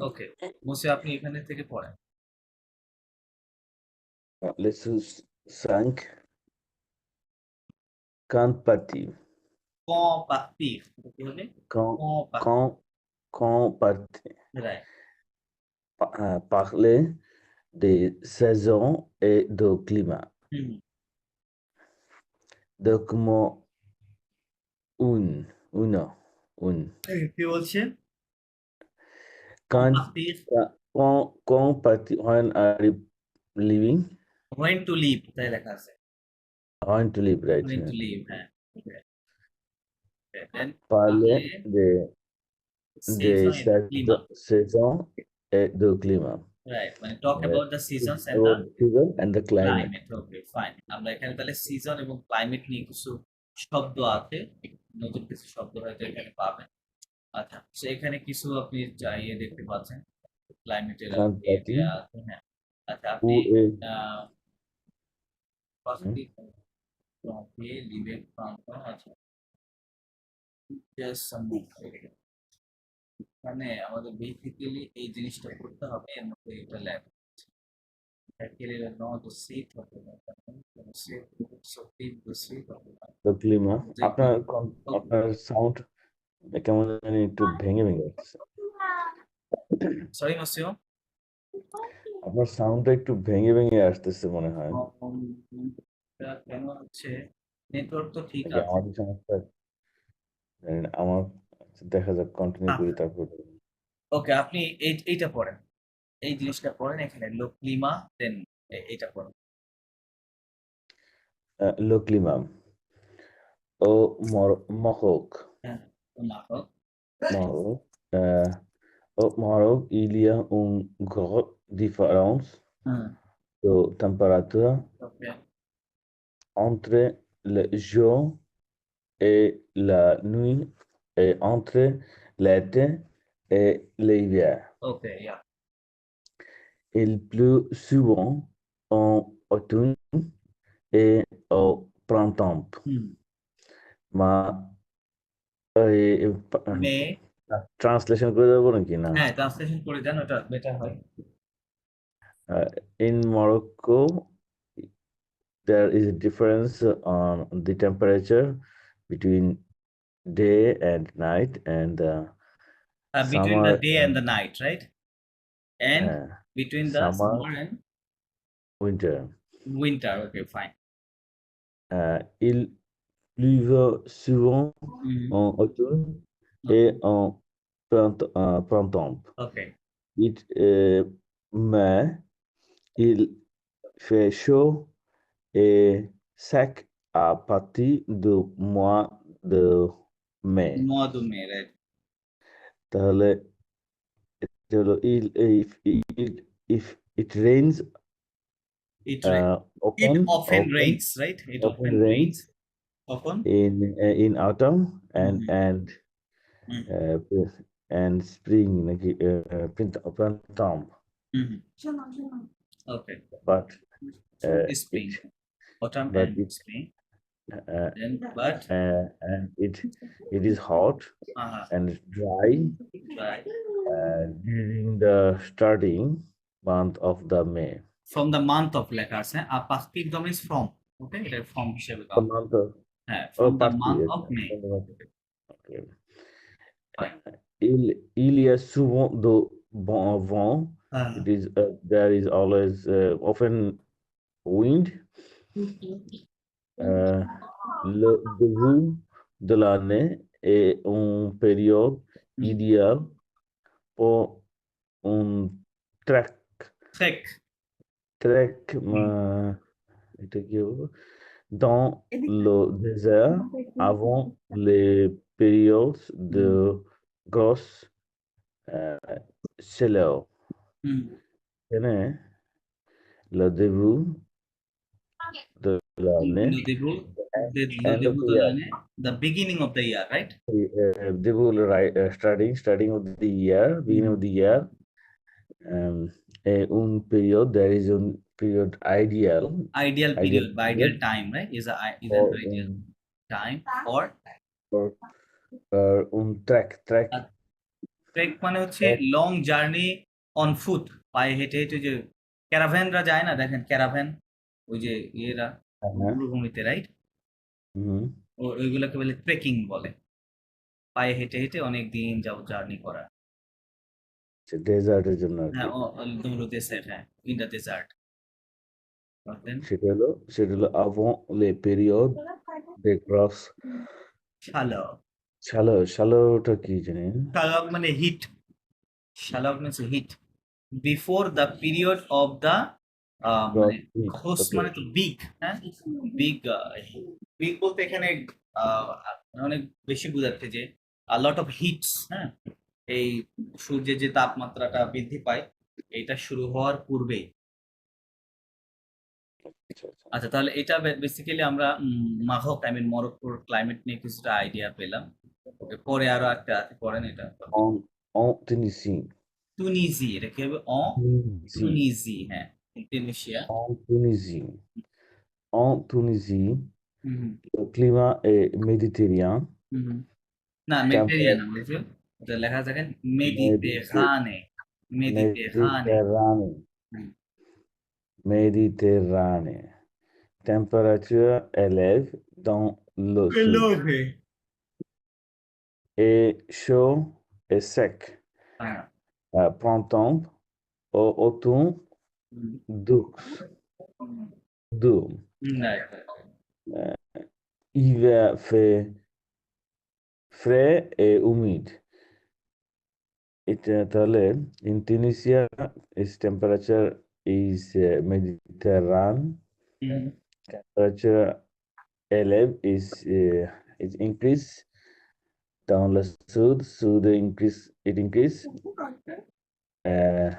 ওকে, মুসে আপনি এখানে থেকে পড়েন। Leçon 5. Quand partir? Compartir, কি হবে? Quand, Compartir, quand partir? Right. Parler des saisons et du climat. হুম, Document uno. কি বলছে? Quand, Compartir, quand partir? When are you leaving? when to leave, তাই লেখা আছে। When to leave, right? When to leave, হ্যাঁ। Okay, then Parler parler des saison et de climat, saisons et du climat. right, মানে talk about the seasons and the About the season and the climate. Climate. Okay, fine. আমরা এখানে তাহলে season এবং climate নিয়ে কিছু শব্দ আছে, নতুন কিছু শব্দ হয়তো এখানে পাবেন। আচ্ছা, সো এখানে কিছু আপনি চাইয়ে দেখতে পাচ্ছেন, ক্লাইমেটের Quand partir? এরিয়া আছে, হ্যাঁ। আচ্ছা, আপনি Où est পজিটিভ ট্রফি লিভের প্রান্ত আছে, জাস্ট সাম মানে আমাদের বেসিক্যালি এই জিনিসটা করতে হবে, এর মধ্যে এটা লেখা quelle noto seat হবে না, seat হবে না, the climat? যে আপনার সাউন্ড কেমন জানি একটু ভেঙে আসছে। সরি মাসিও, আপনার সাউন্ডটা একটু ভেঙে আসতেছে মনে হয়। কেন হচ্ছে, নেটওয়ার্ক তো ঠিক নাকি আছে। আমাদের সমস্যা, জানি না। আমার দেখা যাক, কন্টিনিউ করি তারপর। ওকে, আপনি এইটা পড়েন, এই জিনিসটা পড়েন, এখানে লো ক্লিমা, দেন এইটা পড়েন। Le climat au Maroc. হ্যাঁ, নাটক। Maroc. Au Maroc, il y a une grande différence hmm, de température okay, entre le jour et la nuit et entre l'été et l'hiver. Okay, yeah, Il pleut souvent en automne et au printemps. হুম, মা মে, translation করে দেবো নাকি না? হ্যাঁ translation করে দেন, ওটা better হয়। In Morocco, there is a difference on the temperature between day and night and Between the summer day and and the night, right? And between the summer, summer and winter. winter, okay, fine. Il pleut souvent Mhm. en automne et en printemps. Okay, Mais il fait chaud et sec à partir du mois de mai. মধুমে, right? তাহলে এটা হলো if it rains It ra- it often rains, right? It often often rains rains. কখন? in autumn and Mhm. Mhm. uh, and spring নাকি printemps, Mhm. Okay. but it Spring, autumn but and it spring. uh, Then, but and it is hot and dry right. during the starting month of the May. From the month of লেখা আছে, আর পাস্টিক দম is from, okay, এটা from হিসেবে The count, month of হ্যাঁ, from the past month year. of May. Okay. Fine. Il y a souvent de bon vent. It is there is always often wind. Le début de l'année est une période idéale pour un trek. Trek. Trek, এটা কি বলবো? Dans le désert avant les périodes de grosse chaleur. হুম, এখানে le début de l'année, le début, le end of début the de year. l'année, the beginning of the year, right? Début, starting of the year, beginning of the year. Un period, there is a period ideal Ideal period, by ideal period time, right? Is an for ideal time for for un trek. uh, trek মানে হচ্ছে Trek, long journey on foot, পায়ে হেঁটে হেঁটে যে ক্যারাভ্যানরা যায় না, দেখেন caravan, ওই যে ইয়েরা হ্যাঁ, মরুভূমিতে, রাইট? হুম, ওইগুলোকে বলে ট্রেকিং বলে, পায়ে হেঁটে হেঁটে অনেক দিন যাবত জার্নি করা। ডেজার্টের জন্য আর হ্যাঁ, কি। দুমরু ডেসার্ট, হ্যাঁ, ইন দ্য ডেসার্ট। বুঝলেন? সেটা হলো avant les périodes de grasse শালক, chaleur কি জানি না? শালক মানে হিট, শালক means heat, before the period of the মানে Gross heat, ঘোষ okay. মানে তো বিগ, হ্যাঁ, বিগ, বিগ বলতে এখানে আহ, অনেক বেশি বোঝাচ্ছে যে লট অফ হিটস, হ্যাঁ, এই সূর্যের যে তাপমাত্রাটা বৃদ্ধি পায় এটা শুরু হওয়ার পূর্বেই। আচ্ছা, আচ্ছা। আচ্ছা, তাহলে এটা বেসিক্যালি আমরা মাঘক, আই মিন মরক্কোর ক্লাইমেট নিয়ে কিছুটা আইডিয়া পেলাম। ওকে, পরে আরো একটা আছে, পড়েন এটা। En Tunisie, তুনিজি, এটা কি হবে? Tunisie, তুনিজি, হ্যাঁ, Indonesia. en Tunisie, en Tunisie, হুম হুম le climat est méditerranéen, হুম হুম। না, মেডিটেরিয়ান tempéré- না, বুঝছো? ওটা লেখা থাকে méditer- মেডিতেরানে, মেডিতেরানে। Méditerranée, হুম। Méditerranée. Température élève dans le sud লোভে, et chaud et sec. হ্যাঁ। Printemps, automne, hmm, douce, hmm, doux. right. Euh, Hiver fait frais et humide. In Tunisia, its temperature is Mediterranean. Hmm, Temperature élève is increase dans le sud. It increase. Uh,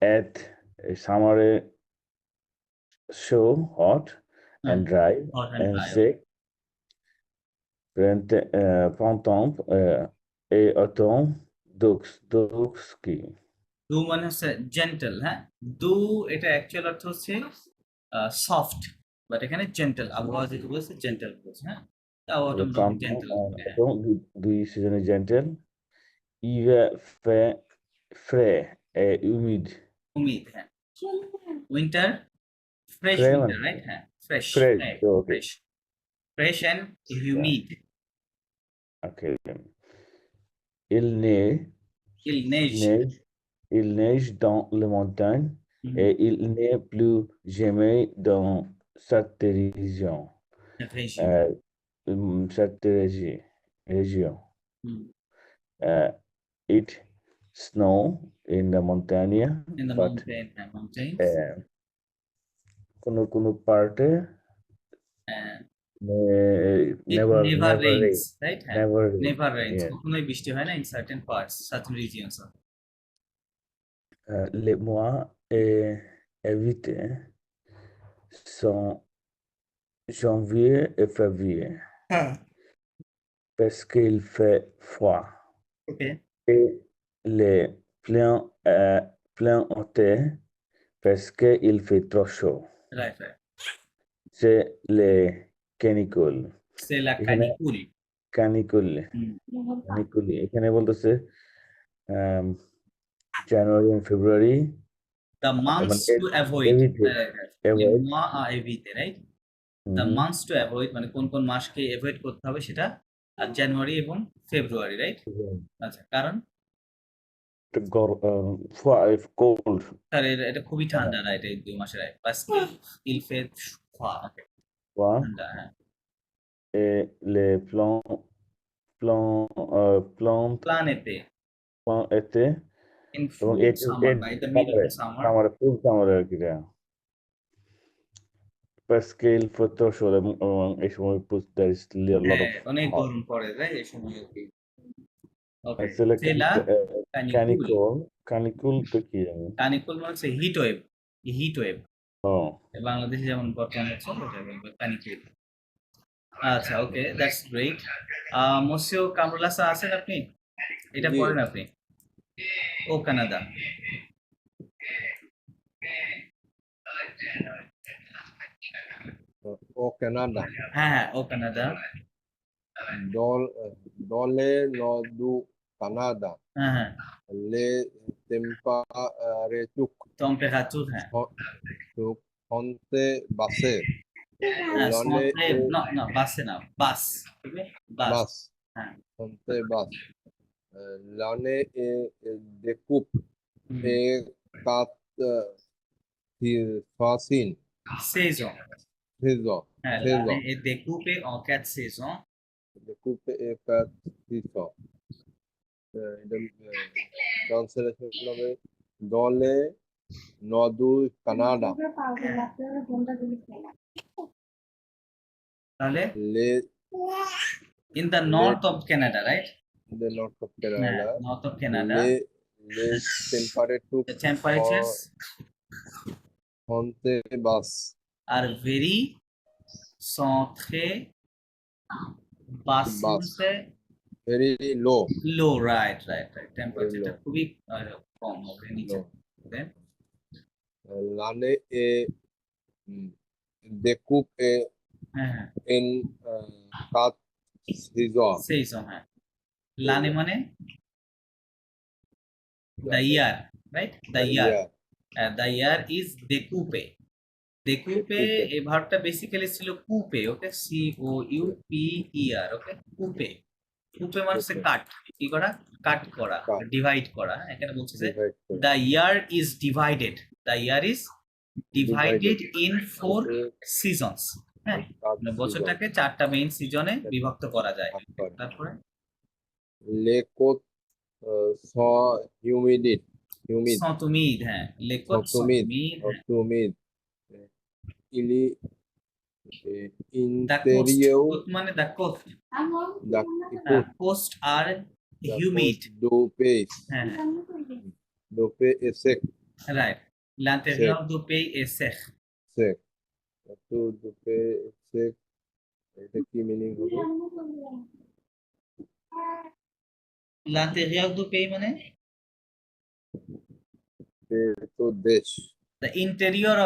at summer show hot হ্যাঁ, and dry hot and and dry, okay. sec. Printemps et automne Duxki. দু মানে হচ্ছে gentle, হ্যাঁ। দু, এটা actual অর্থ হচ্ছে soft, but এখানে জেন্টেল, আবহাওয়া যেহেতু বলছে জেন্টেল বলছে, হ্যাঁ, তো আবহাওয়াটা Le মোটামুটি printemps জেন্টেল, and হ্যাঁ। automne du saison gentle. Hiver fait frais et humide. উমিদ, হ্যাঁ। Winter, fresh Frais, winter, man. Right, হ্যাঁ, ফ্রেশ, Fresh. হ্যাঁ, Okay. Fresh, fresh and Yeah. Humid. Okay. Il neige, ইল নেজ, neige, il neige dans les montagnes et il n'est plus jamais dans cette région. রেজিও, Euh, région. Uh, it snow in the montagna, in the but mountain, হ্যাঁ, mountains, uh, কোনো parte ইট never never never rains, rain, right, হ্যাঁ, never rain. Never rains, Yeah. কখনোই বৃষ্টি হয় না in certain parts, certain regions. Les mois évités sont janvier et février হ্যাঁ, parce qu'il fait froid okay, et les plein été parce qu'il fait trop chaud. Right right. C'est les canicules. সেলা এখানে কানিকুল। কানিকুল কানিকুল এখানে বলতেছে um, January and February the months মানে to avoid, এভিতে অ্যাভয়েড মা এভিতে, right. The months to avoid মানে কোন কোন মাসকে অ্যাভয়েড করতে হবে সেটা, আর জানুয়ারি এবং ফেব্রুয়ারি, রাইট। আচ্ছা, কারণ কোল্ড স্যার এটা খুবই ঠান্ডা, রাইট, এই 2 মাসের, রাইট, বাস ইল ফে ঠান্ডা, হ্যাঁ। et les plantes প্ল্যানেতে, été ইন এবং ফুল সামার বা ইন দ্য মিড অফ সামারে দ্য সামার। সামারে ফুল সামারে আর কি স্কেল ফটোশো এবং এই সময় there is a lot হ্যাঁ, of অনেক hot. গরম পড়ে, রাইট, এই সময় আর কি। ওকে, C'est le সেলা কানিকুল। canicule তো কি জানি কানিকুল মানে হচ্ছে হিট ওয়েভ, হিট ওয়েভ। ও বাংলাদেশে যেমন বর্তমানে হচ্ছে ওটা বলবো কানিকুল। আচ্ছা, ওকে, দ্যাটস গ্রেট। মসিও কামরুলাসা আছেন আপনি? এটা জি। পড়েন আপনি। ও কানাডা। Au Canada, হ্যাঁ হ্যাঁ, ও Canada. Dole no du Canada. হ্যাঁ হ্যাঁ Le temperature টেম্পারেচার হ্যাঁ fonte basse. হ্যাঁ L'année সন্ত্রে est না না বাসে না বাস ঠিক আছে বাস basse. হ্যাঁ Fonte basse. L'année est découpe হুম। et quatre facile. saison Saison. হ্যাঁ Saison. l'année est découpée en 4 saisons Découpe et quatre saisons. Translation হবে dans les nord du Canada. তাহলে Les in the north of Canada right the north of হ্যাঁ Canada. north of Canada Les temperature the temperatures fonte basse. are very sont très basse Basse. से Very low. low right টেম্পারেচারটা low. খুবই কম হবে নিচে Low. Then, L'année est découpe et হ্যাঁ হ্যাঁ in quatre saisons. saison হ্যাঁ লানে মানে the year right the year the year is decoupe decoupe এই ভার্বটা বেসিক্যালি ছিল কুপে ওকে সি ও ইউ পি ই আর ওকে কুপে কুপে মানে হচ্ছে Okay. কাট কি করা কাট করা Cut. ডিভাইড করা হ্যাঁ? এখানে বলছে যে Divide করে। the year is divided the year is divided in 4 seasons হ্যাঁ Quatre মানে saisons. বছরটাকে 4টা মেইন সিজনে বিভক্ত করা যায় ভাগ করে। তারপরে Les côtes sont humide. sont humides হ্যাঁ les côtes sont Sont humides হ্যাঁ। humide. Il est the coast intérieur coast মানে the coast the coast are the humid côte du pays. হ্যাঁ Du pays est sec. right l'intérieur du pays est sec Sec. তো du pays est sec. এটা কি meaning হবে? l'intérieur du pays মানে তো দেশ। the interior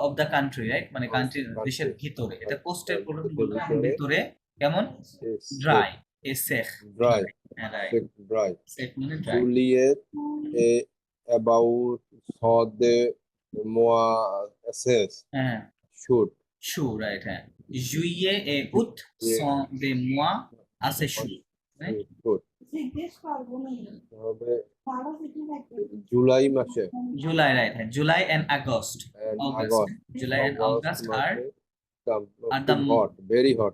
of the country right মানে কান্ট্রির Country. দেশের ভিতরে এটা কোস্টের ভিতরে। ভিতরে কেমন Est ড্রাই এ সেখ Dry. হ্যাঁ রাইট Sec, dry. সেখ মানে dry Juliet est about sort de mois SS. হ্যাঁ Shoot. chou right হ্যাঁ juillet et août sont des mois assez chauds right Shoot. হবে জুলাই মাসে July right হ্যাঁ July and August and August August. July and August are are the hot, very hot.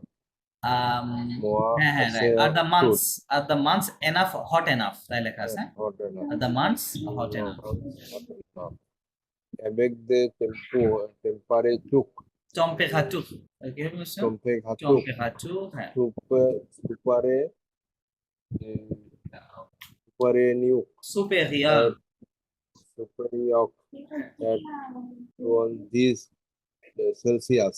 Mois হ্যাঁ হ্যাঁ আছে right are the months enough hot enough তাই লেখা আছে hot enough. are the months hot enough Avec des températures température কি হবে mister température হ্যাঁ supérieur superior at 20 Celsius.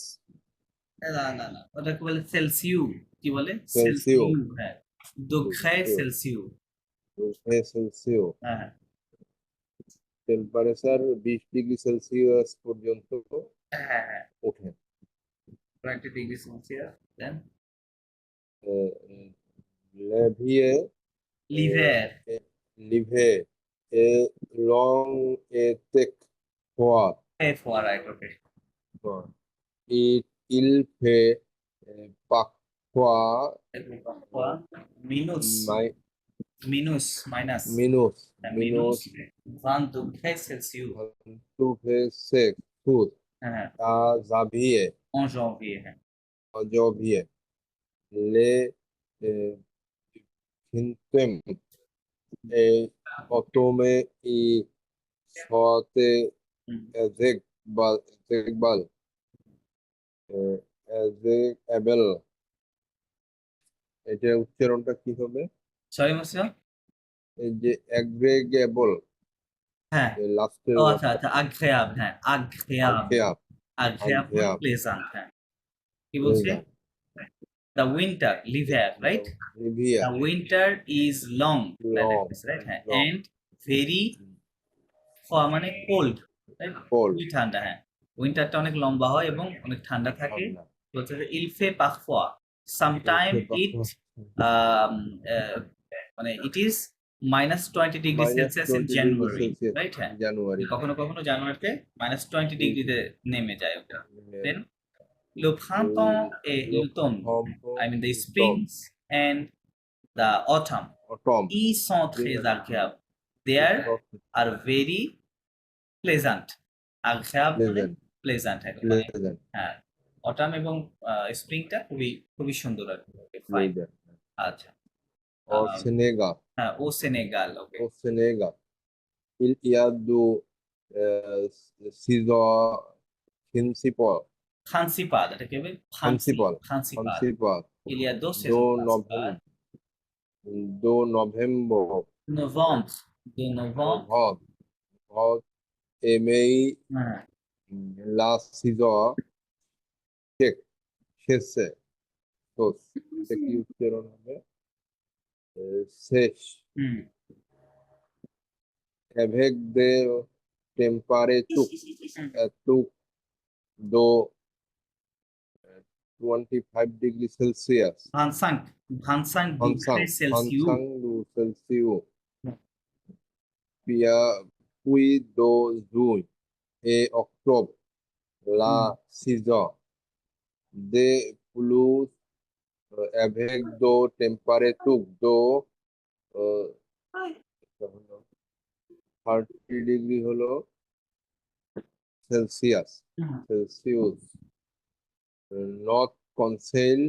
না না না ওটা কি বলে সেলসিউ কি বলে সেলসিউ। হ্যাঁ degré Celsius Celsius. হ্যাঁ টেম্পারেচার 20 ডিগ্রি সেলসিয়াস পর্যন্ত হ্যাঁ হ্যাঁ ওঠে 20 degree Celsius then লেভিয়ে l'hiver et long et sec froid. fait froid right okay Il fait parfois minus minus minus minus 20 degrés Celsius 26 août হ্যাঁ à janvier. en janvier হ্যাঁ En janvier. Les printemps et automne et sorte execrable. এটা উচ্চারণটা কি হবে? Sorry mister এই যে এগ্রেগেবল হ্যাঁ লাস্টের ও আচ্ছা আচ্ছা agréable হ্যাঁ agréable Agréable. pleasant হ্যাঁ কি বলছে the winter l'hiver right রিভিয়া the winter is long Long. right হ্যাঁ Long. and very মানে cold right Cold. খুবই ঠান্ডা হ্যাঁ উইন্টারটা অনেক লম্বা হয় এবং অনেক ঠান্ডা থাকে বলছে যে il fait parfois sometime it মানে it is -20 minus Celsius in 20 degree January, Celsius right? হ্যাঁ, January. কখনো কখনো জানুয়ারিতে -20 ডিগ্রিতে নেমে যায় ওটা। দেন le Le printemps et l'automne, printemps, I mean the l'automne, springs and the autumn, autumn, ils sont très spring, agréables. They are very pleasant. agréable মানে pleasant, pleasant মানে pleasant, হ্যাঁ, অটাম এবং স্প্রিংটা খুবই খুবই সুন্দর আর কি। Fine, pleasant. আচ্ছা। Au আহ, Sénégal, হ্যাঁ, ও Senegal, okay. au Sénégal, il y a deux saisons principales. খানসিপাল, এটা কি হবে? Principal, খানসিপাল। principal, Il y a deux de saisons principales. novembre, de novembre, Novembre, de novembre, novembre et mai, হ্যাঁ, la saison শেষে তো এটা কি উচ্চারণ হবে শেষ হুম, avec des températures do 25 degrees Celsius 25 degrés Celsius. 25 Celsius puis de juin et octobre la saison des plus avec de températures de 30 degree হলো Celsius Celsius Notre conseil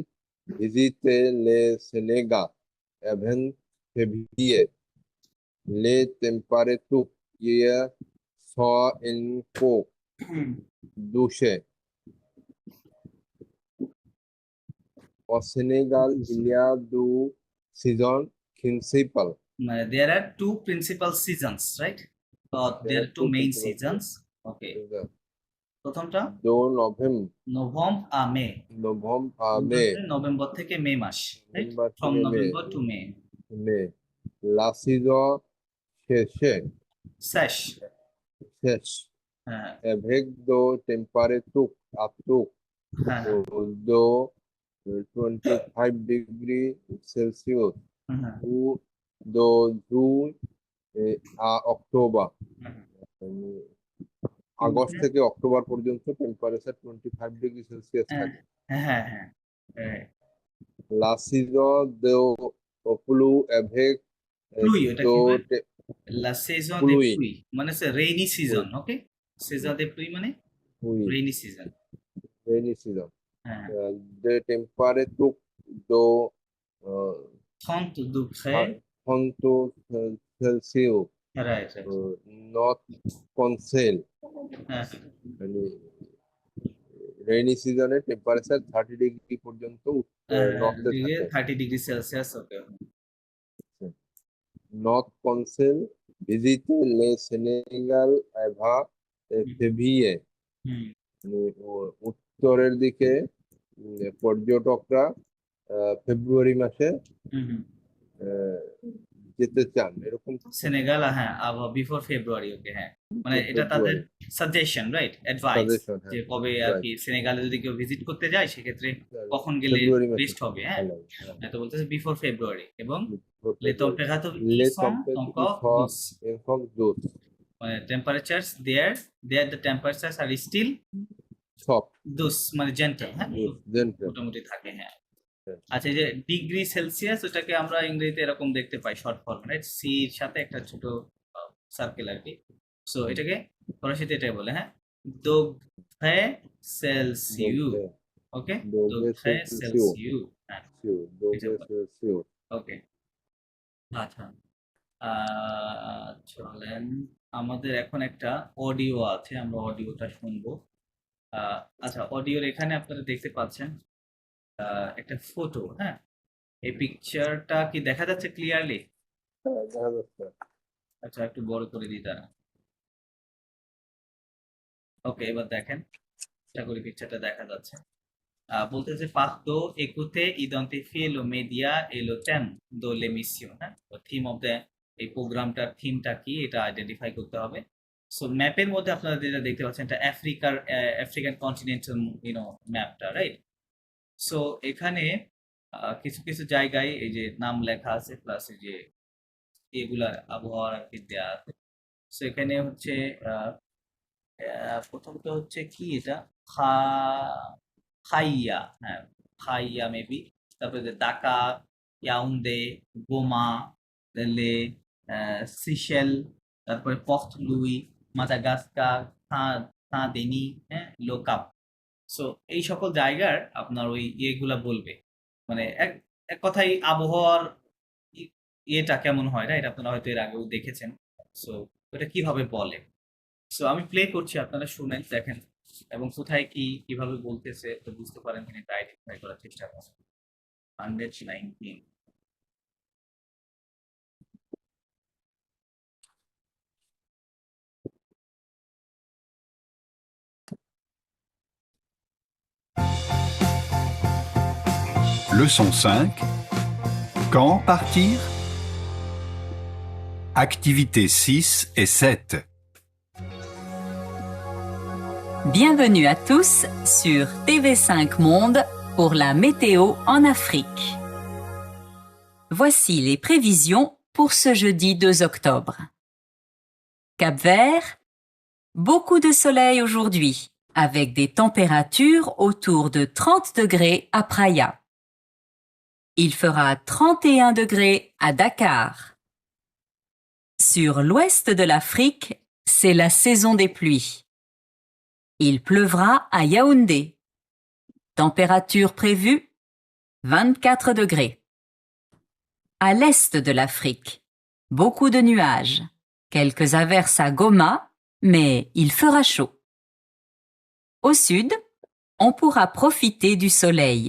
visiter le Sénégal avant février. Les températures hier sont un peu douces. Au Sénégal, il y a deux saisons principales. There are two principal seasons, right? There are two main seasons. Okay. প্রথমটা De novembre, November আর মে। novembre à mai, November থেকে মে মাস, right? November from থেকে November two মে। mai. La saison শেষে শেষ, শেষ হ্যাঁ, avec de températures à tout হ্যাঁ, de 25 degrés Celsius হ্যাঁ, ou de juin à octobre. মানে আগস্ট থেকে অক্টোবর পর্যন্ত টেম্পারেচার 25 ডিগ্রি সেলসিয়াস থাকে হ্যাঁ, হ্যাঁ, হ্যাঁ। La saison de pluie avec Pluie, ওটা কি হয়? de La saison des pluie, pluies মানে রেইনি সিজন, ওকে? saison des pluies মানে oui, rainy season. rainy season. হ্যাঁ, The temperature de 30 degrés, 30 Celsius right, not conseil হ্যাঁ, মানে রেইনি সিজনে temperature 30 degree পর্যন্ত নর্থে থাকে 30 ডিগ্রি সেলসিয়াস, ওকে। নর্থ কনসেল ভিজিটে লে Senegal এভা ফেভিয়ে হুম, মানে উত্তরের দিকে পর্যটকরা ফেব্রুয়ারি মাসে হুম, হুম। আহ, যেতে চান এরকম সেনেগাল, হ্যাঁ, বিফোর ফেব্রুয়ারি, ওকে, হ্যাঁ। মানে এটা তাদের সাজেশন, রাইট? অ্যাডভাইস সাজেশন যে কবে আর কি সেনেগালে যদি কেউ ভিজিট করতে যায় সেক্ষেত্রে কখন গেলে ফেব্রুয়ারি মাসে বেস্ট হবে, হ্যাঁ। ভালো, হ্যাঁ। তো বলতেছে বিফোর ফেব্রুয়ারি এবং les ফেব্রুয়ারি températures Les y sont encore douces. températures douces, মানে temperatures there the temperatures are still soft, douce মানে জেন্টল, হ্যাঁ, gentle. মোটামুটি থাকে, হ্যাঁ। হ্যাঁ। আচ্ছা, এই যে ডিগ্রি সেলসিয়াস, ওটাকে আমরা ইংরেজিতে এরকম দেখতে পাই শর্ট ফর্ম, রাইট? সি এর সাথে একটা ছোট সার্কেল আর কি। সো এটাকে ফরাসিতে এটাই বলে, হ্যাঁ, degré সেলসিউ, ওকে? degré সেলসিউ, হ্যাঁ, Degrés Celsius. ওকে। আচ্ছা, চলেন, আমাদের এখন একটা অডিও আছে, আমরা অডিওটা শুনবো। আচ্ছা, অডিওর এখানে আপনারা দেখতে পাচ্ছেন একটা ফটো, হ্যাঁ। এই পিকচারটা কি দেখা যাচ্ছে ক্লিয়ারলি? হ্যাঁ, দেখা যাচ্ছে। আচ্ছা, একটু বড় করে দিই দাঁড়া। ওকে, এবার দেখেন, আশা করি পিকচারটা দেখা যাচ্ছে। বলতেছে পাতো écoutez identifier le média et le thème de l'émission, হ্যাঁ। তো থিম অফ দ্য, এই প্রোগ্রামটার থিমটা কি এটা আইডেন্টিফাই করতে হবে। সো ম্যাপের মধ্যে আপনারা যেটা দেখতে পাচ্ছেন এটা আফ্রিকান কন্টিনেন্টাল ম্যাপটা, রাইট? সো এখানে কিছু কিছু জায়গায় এই যে নাম লেখা আছে প্লাস এই যে এগুলা আবহাওয়ার আর কি দেয়া আছে। সো এখানে হচ্ছে প্রথমটা হচ্ছে কি এটা খা খাইয়া, হ্যাঁ খাইয়া মেবি, তারপরে যে দাকা, ইয়াউন্দে, গোমা, তাহলে সিশেল, তারপরে পথ লুই, মাদাগাস্কার, দেনি, হ্যাঁ লোকাপ। সো এই সকল জায়গার আপনার ওই ইয়েগুলা বলবে, মানে এক এক কথায় আবহাওয়ার ইয়েটা কেমন হয়, রাইট? আপনারা হয়তো এর আগেও দেখেছেন। সো ওটা কিভাবে বলে। সো আমি প্লে করছি, আপনারা শুনেন, দেখেন এবং কোথায় কি কিভাবে বলতেছে তো বুঝতে পারেন কিনা এটা আইডেন্টিফাই করার চেষ্টা করেন। 119। Leçon 5. Quand partir? Activités 6 et 7. Bienvenue à tous sur TV5 Monde pour la météo en Afrique. Voici les prévisions pour ce jeudi 2 octobre. Cap-Vert, beaucoup de soleil aujourd'hui, avec des températures autour de 30 degrés à Praia. Il fera 31 degrés à Dakar. Sur l'ouest de l'Afrique, c'est la saison des pluies. Il pleuvra à Yaoundé. Température prévue 24 degrés. À l'est de l'Afrique, beaucoup de nuages, quelques averses à Goma, mais il fera chaud. Au sud, on pourra profiter du soleil.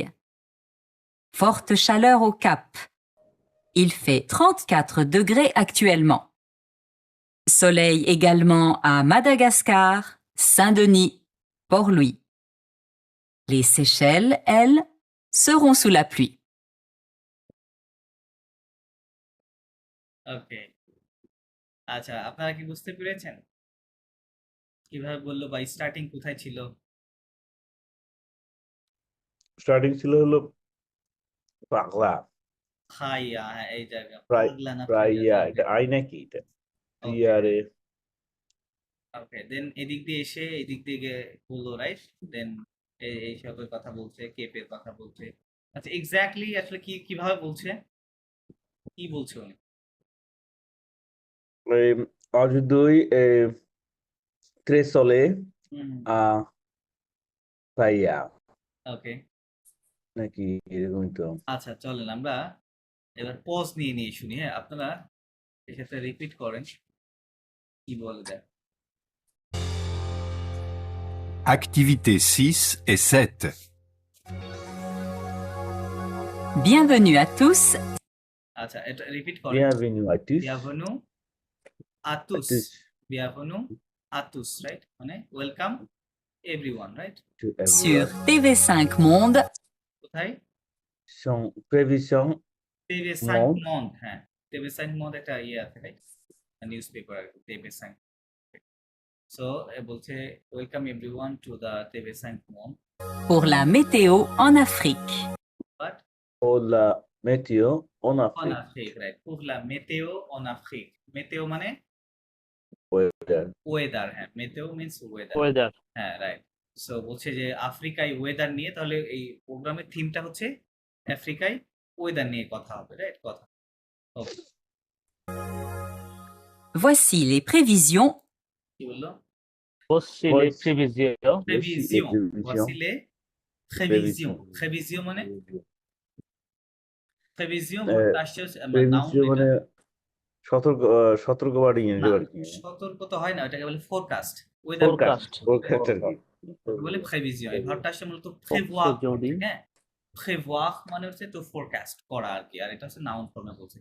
Forte chaleur au Cap. Il fait 34 degrés actuellement. Soleil également à Madagascar, Saint-Denis, Port-Louis. Les Seychelles, elles, seront sous la pluie. ওকে, আচ্ছা আপনারা কি বুঝতে পেরেছেন কিভাবে বললো বা starting কোথায় ছিল? স্টার্টিং ছিল হলো পাগলা, খাইয়া, হ্যাঁ এই জায়গা প্রায় পাগলা না প্রায় খাইয়া, এটা আই নাকি এটা ওকে ইয়ারে ওকে। দেন এদিক দিয়ে এসে এদিক দিয়ে বললো, রাইট? দেন এই সবের কথা বলছে, কেপের কথা বলছে। আচ্ছা এক্স্যাক্টলি আসলে কি কিভাবে বলছে, কি বলছে উনি? অযোধ্যই ত্রেসলে হুম, পাইয়া ওকে নাকি এরকমই তো। আচ্ছা চলেন আমরা এবার পজ নিয়ে নিয়ে শুনি, হ্যাঁ আপনারা এক্ষেত্রে রিপিট করেন কি বলে দেয়। Activités 6 et 7. Bienvenue à tous. আচ্ছা এটা রিপিট করেন। বিয়ারভেনিউ আর্টিস্ট বিয়াভনু আতুস, বিয়াভনু আতুস, রাইট? মানে ওয়েলকাম এভরিওয়ান, রাইট? টু Sur এভরিওয়ান। TV5 Monde, কোথায়? প্রেভিশন TV5 Monde, হ্যাঁ TV5 Monde একটা ইয়ে আছে, right? Newspaper TV5। So বলছে welcome everyone to the TV5 Monde, pour la météo en Afrique. But ও লা মেটিও অন অন আফ্রিক আফ্রিক, right? pour la météo en Afrique। মেতেও মানে ওয়েদার। ওয়েদার, হ্যাঁ মেতেও মিন্স ওয়েদার, ওয়েদার হ্যাঁ রাইট। সো বলছে যে আফ্রিকায় ওয়েদার নিয়ে, তাহলে এই প্রোগ্রামের থিমটা হচ্ছে আফ্রিকায় ওয়েদার নিয়ে কথা হবে, রাইট? কথা ওকে। Voici les prévisions কি বললো? Voici les prévisions প্রেভিজিও, prévisions. ওয়াসিলে প্রেভিজিও। প্রেভিজিও মানে প্রেভিজিও ভর্তা আসছে নাউন, প্রেভিশন মানে সতর্কবাণী আর কি। সতর্ক তো হয় না, এটাকে বলে ফোরকাস্ট, ওয়েদার forecast ফোরকাস্ট আর কি। বলে প্রেভিজিও। এই ভার্বটা আসছে মূলত প্রেভোয়ার, যদি হ্যাঁ প্রেভোয়ার মানে হচ্ছে তো ফোরকাস্ট করা আর কি, আর এটা হচ্ছে নাউন ফর্মে বলছে।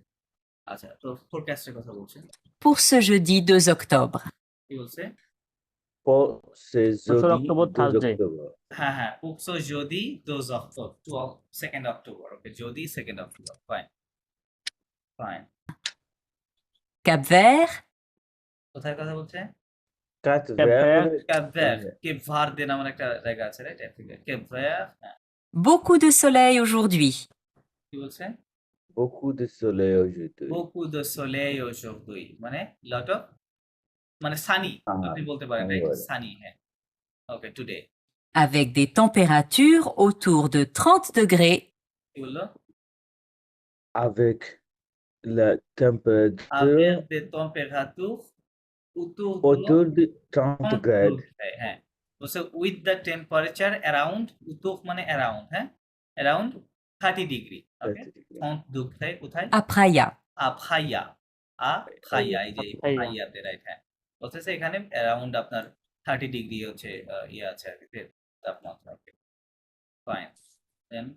আচ্ছা তো ফোরকাস্টের কথা বলছে, pour ce jeudi 2 octobre. কি বলছে? October, Thursday. হ্যাঁ হ্যাঁ উপসো যদি 2 অক্টোবর, 2 অক্টোবর, ওকে যদি 2 অক্টোবর, ফাইন ফাইন। Cap-Vert, কোথায় কথা বলছে? Cap-Vert. কেপ ভার্দে নামের একটা জায়গা আছে, রাইট? আফ্রিকা কেপ ভার্দে, হ্যাঁ beaucoup de soleil aujourd'hui, কি বলছে? beaucoup de soleil aujourd'hui. beaucoup de soleil aujourd'hui মানে lot of মানে সানি আপনি বলতে পারেন sunny রাইট weather. সানি হ্যাঁ ওকে today avec des températures autour de 30 degrés কি বললো Avec la température avec des températures autour de autour de 30 30 grades. degrés, হ্যাঁ বলছে with the temperature around উতুক মানে around হ্যাঁ around 30 degree okay 30 degrees. 30 degree কোথায় à Praia. আফাইয়া আফাইয়া এই যে আফাইয়া। ফাইয়াতে রাইট হ্যাঁ বলতেছে এখানে অ্যারাউন্ড আপনার 30 ডিগ্রি হচ্ছে ইয়ে আছে আর কি তাপমাত্রা okay fine then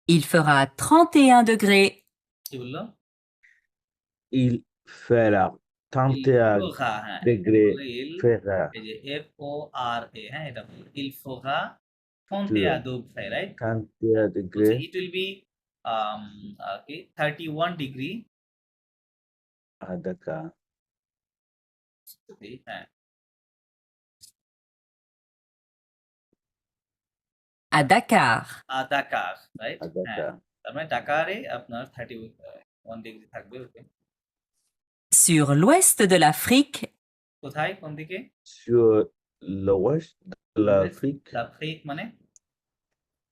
Il fera 31 degrés কি বললো Il fera 31 ফোগা হ্যাঁ degrés. বলে ইল Fera এই যে এফ ও আর এ হ্যাঁ এটা ইল ফোগা 31 degree right 31 degrés it will be কি 31 ডিগ্রি à Dakar. হ্যাঁ à Dakar. ডাকার রাইট À হ্যাঁ Dakar. তার মানে ডাকারে আপনার 31 ডিগ্রি থাকবে ওকে Sur l'ouest de l'Afrique, কোথায় কোন দিকে Sur l'ouest de l'Afrique, আফ্রিক মানে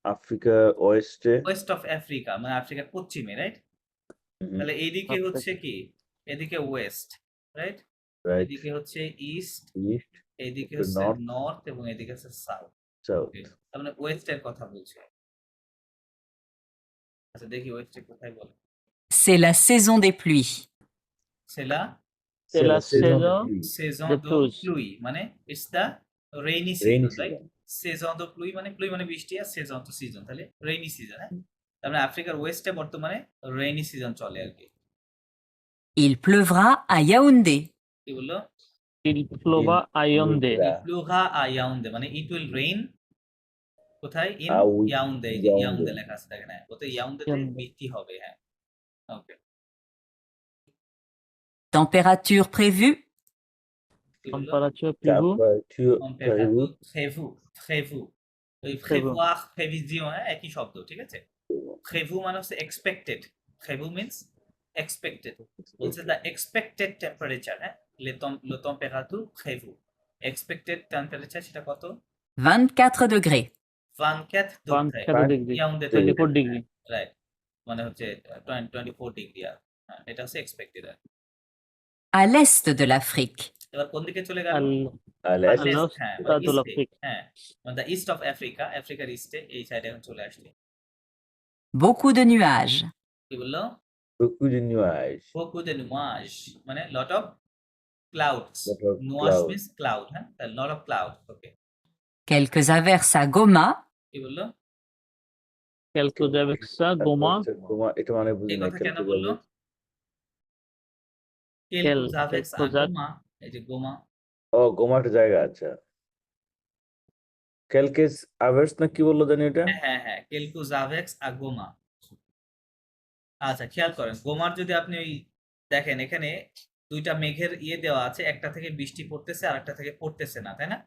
Afrique Ouest, West of Africa মানে আফ্রিকার পশ্চিমে রাইট mhm, তাহলে এইদিকে আচ্ছা। হচ্ছে কি এদিকে ওয়েস্ট রাইট right, এদিকে হচ্ছে ইস্ট east, এইদিকে তো হচ্ছে north, নর্থ এবং এদিকে হচ্ছে সাউথ south. তার মানে ওয়েস্টের কথা বলছে আচ্ছা দেখি ওয়েস্টে কোথায় বলে c'est la saison des pluies. সেলা C'est la saison pluie, saison de de pluie. pluie মানে it's the rainy rainy season right season. saison de pluie মানে pluie মানে বৃষ্টি আর saison তো সিজন তাহলে রেইনি সিজন হ্যাঁ তার মানে আফ্রিকার ওয়েস্টে বর্তমানে রেইনি সিজন চলে আর কি Il pleuvra à Yaoundé. কি বললো Il pleuvra à Yaoundé. pleuvra প্লুহা আ ইয়াউন্দে মানে ইট উইল রেইন কোথায় ইন Ah oui, ইয়াউন্দে এই যে Yaoundé. ইয়াউন্দে লেখা আছে দেখেন হ্যাঁ ওতে ইয়াউন্দেতে Yaoundé. বৃষ্টি হবে হ্যাঁ ওকে Température prévue কি বললো Température prévue. température température prévue prévu prévu ওই Prévu. prévoir prévision হ্যাঁ একই শব্দ ঠিক আছে prévu মানে হচ্ছে expected prévu means expected বলছে the expected temperature হ্যাঁ le température prévu expected temperature সেটা কত 24 degrés. 24 degree 24 degrés. ইয়াউন্দে 24 degrés. Right মানে হচ্ছে 24 ডিগ্রি আর হ্যাঁ, এটা হচ্ছে এক্সপেক্টেড আর À l'est de l'Afrique, এবার কোন দিকে চলে গেল à l'est, À l'est হ্যাঁ de মানে l'Afrique. হ্যাঁ মানে দ্য ইস্ট অফ আফ্রিকা আফ্রিকার ইস্টে এই সাইডে এখন চলে আসলে beaucoup de nuages. কি বললো beaucoup de nuages, beaucoup de nuages মানে lot of clouds lot of nuages clouds, means cloud হ্যাঁ lot of cloud okay Quelques averses à Goma, কি বললো Quelques avec ça, Goma. Goma, এটা মানে বুঝি এই না কথা কেন quelque বললো যাবে। quelques avec quelques a- গোমা এই যে গোমা ও গোমা একটা জায়গা আচ্ছা কেলকেস আভার্স না কি বললো জানি এটা হ্যাঁ হ্যাঁ quelques avec à গোমা আচ্ছা খেয়াল করেন গোমার যদি আপনি ওই দেখেন এখানে দুইটা মেঘের ইয়ে দেওয়া আছে একটা থেকে বৃষ্টি পড়তেছে আর একটা থেকে পড়তেছে না তাই না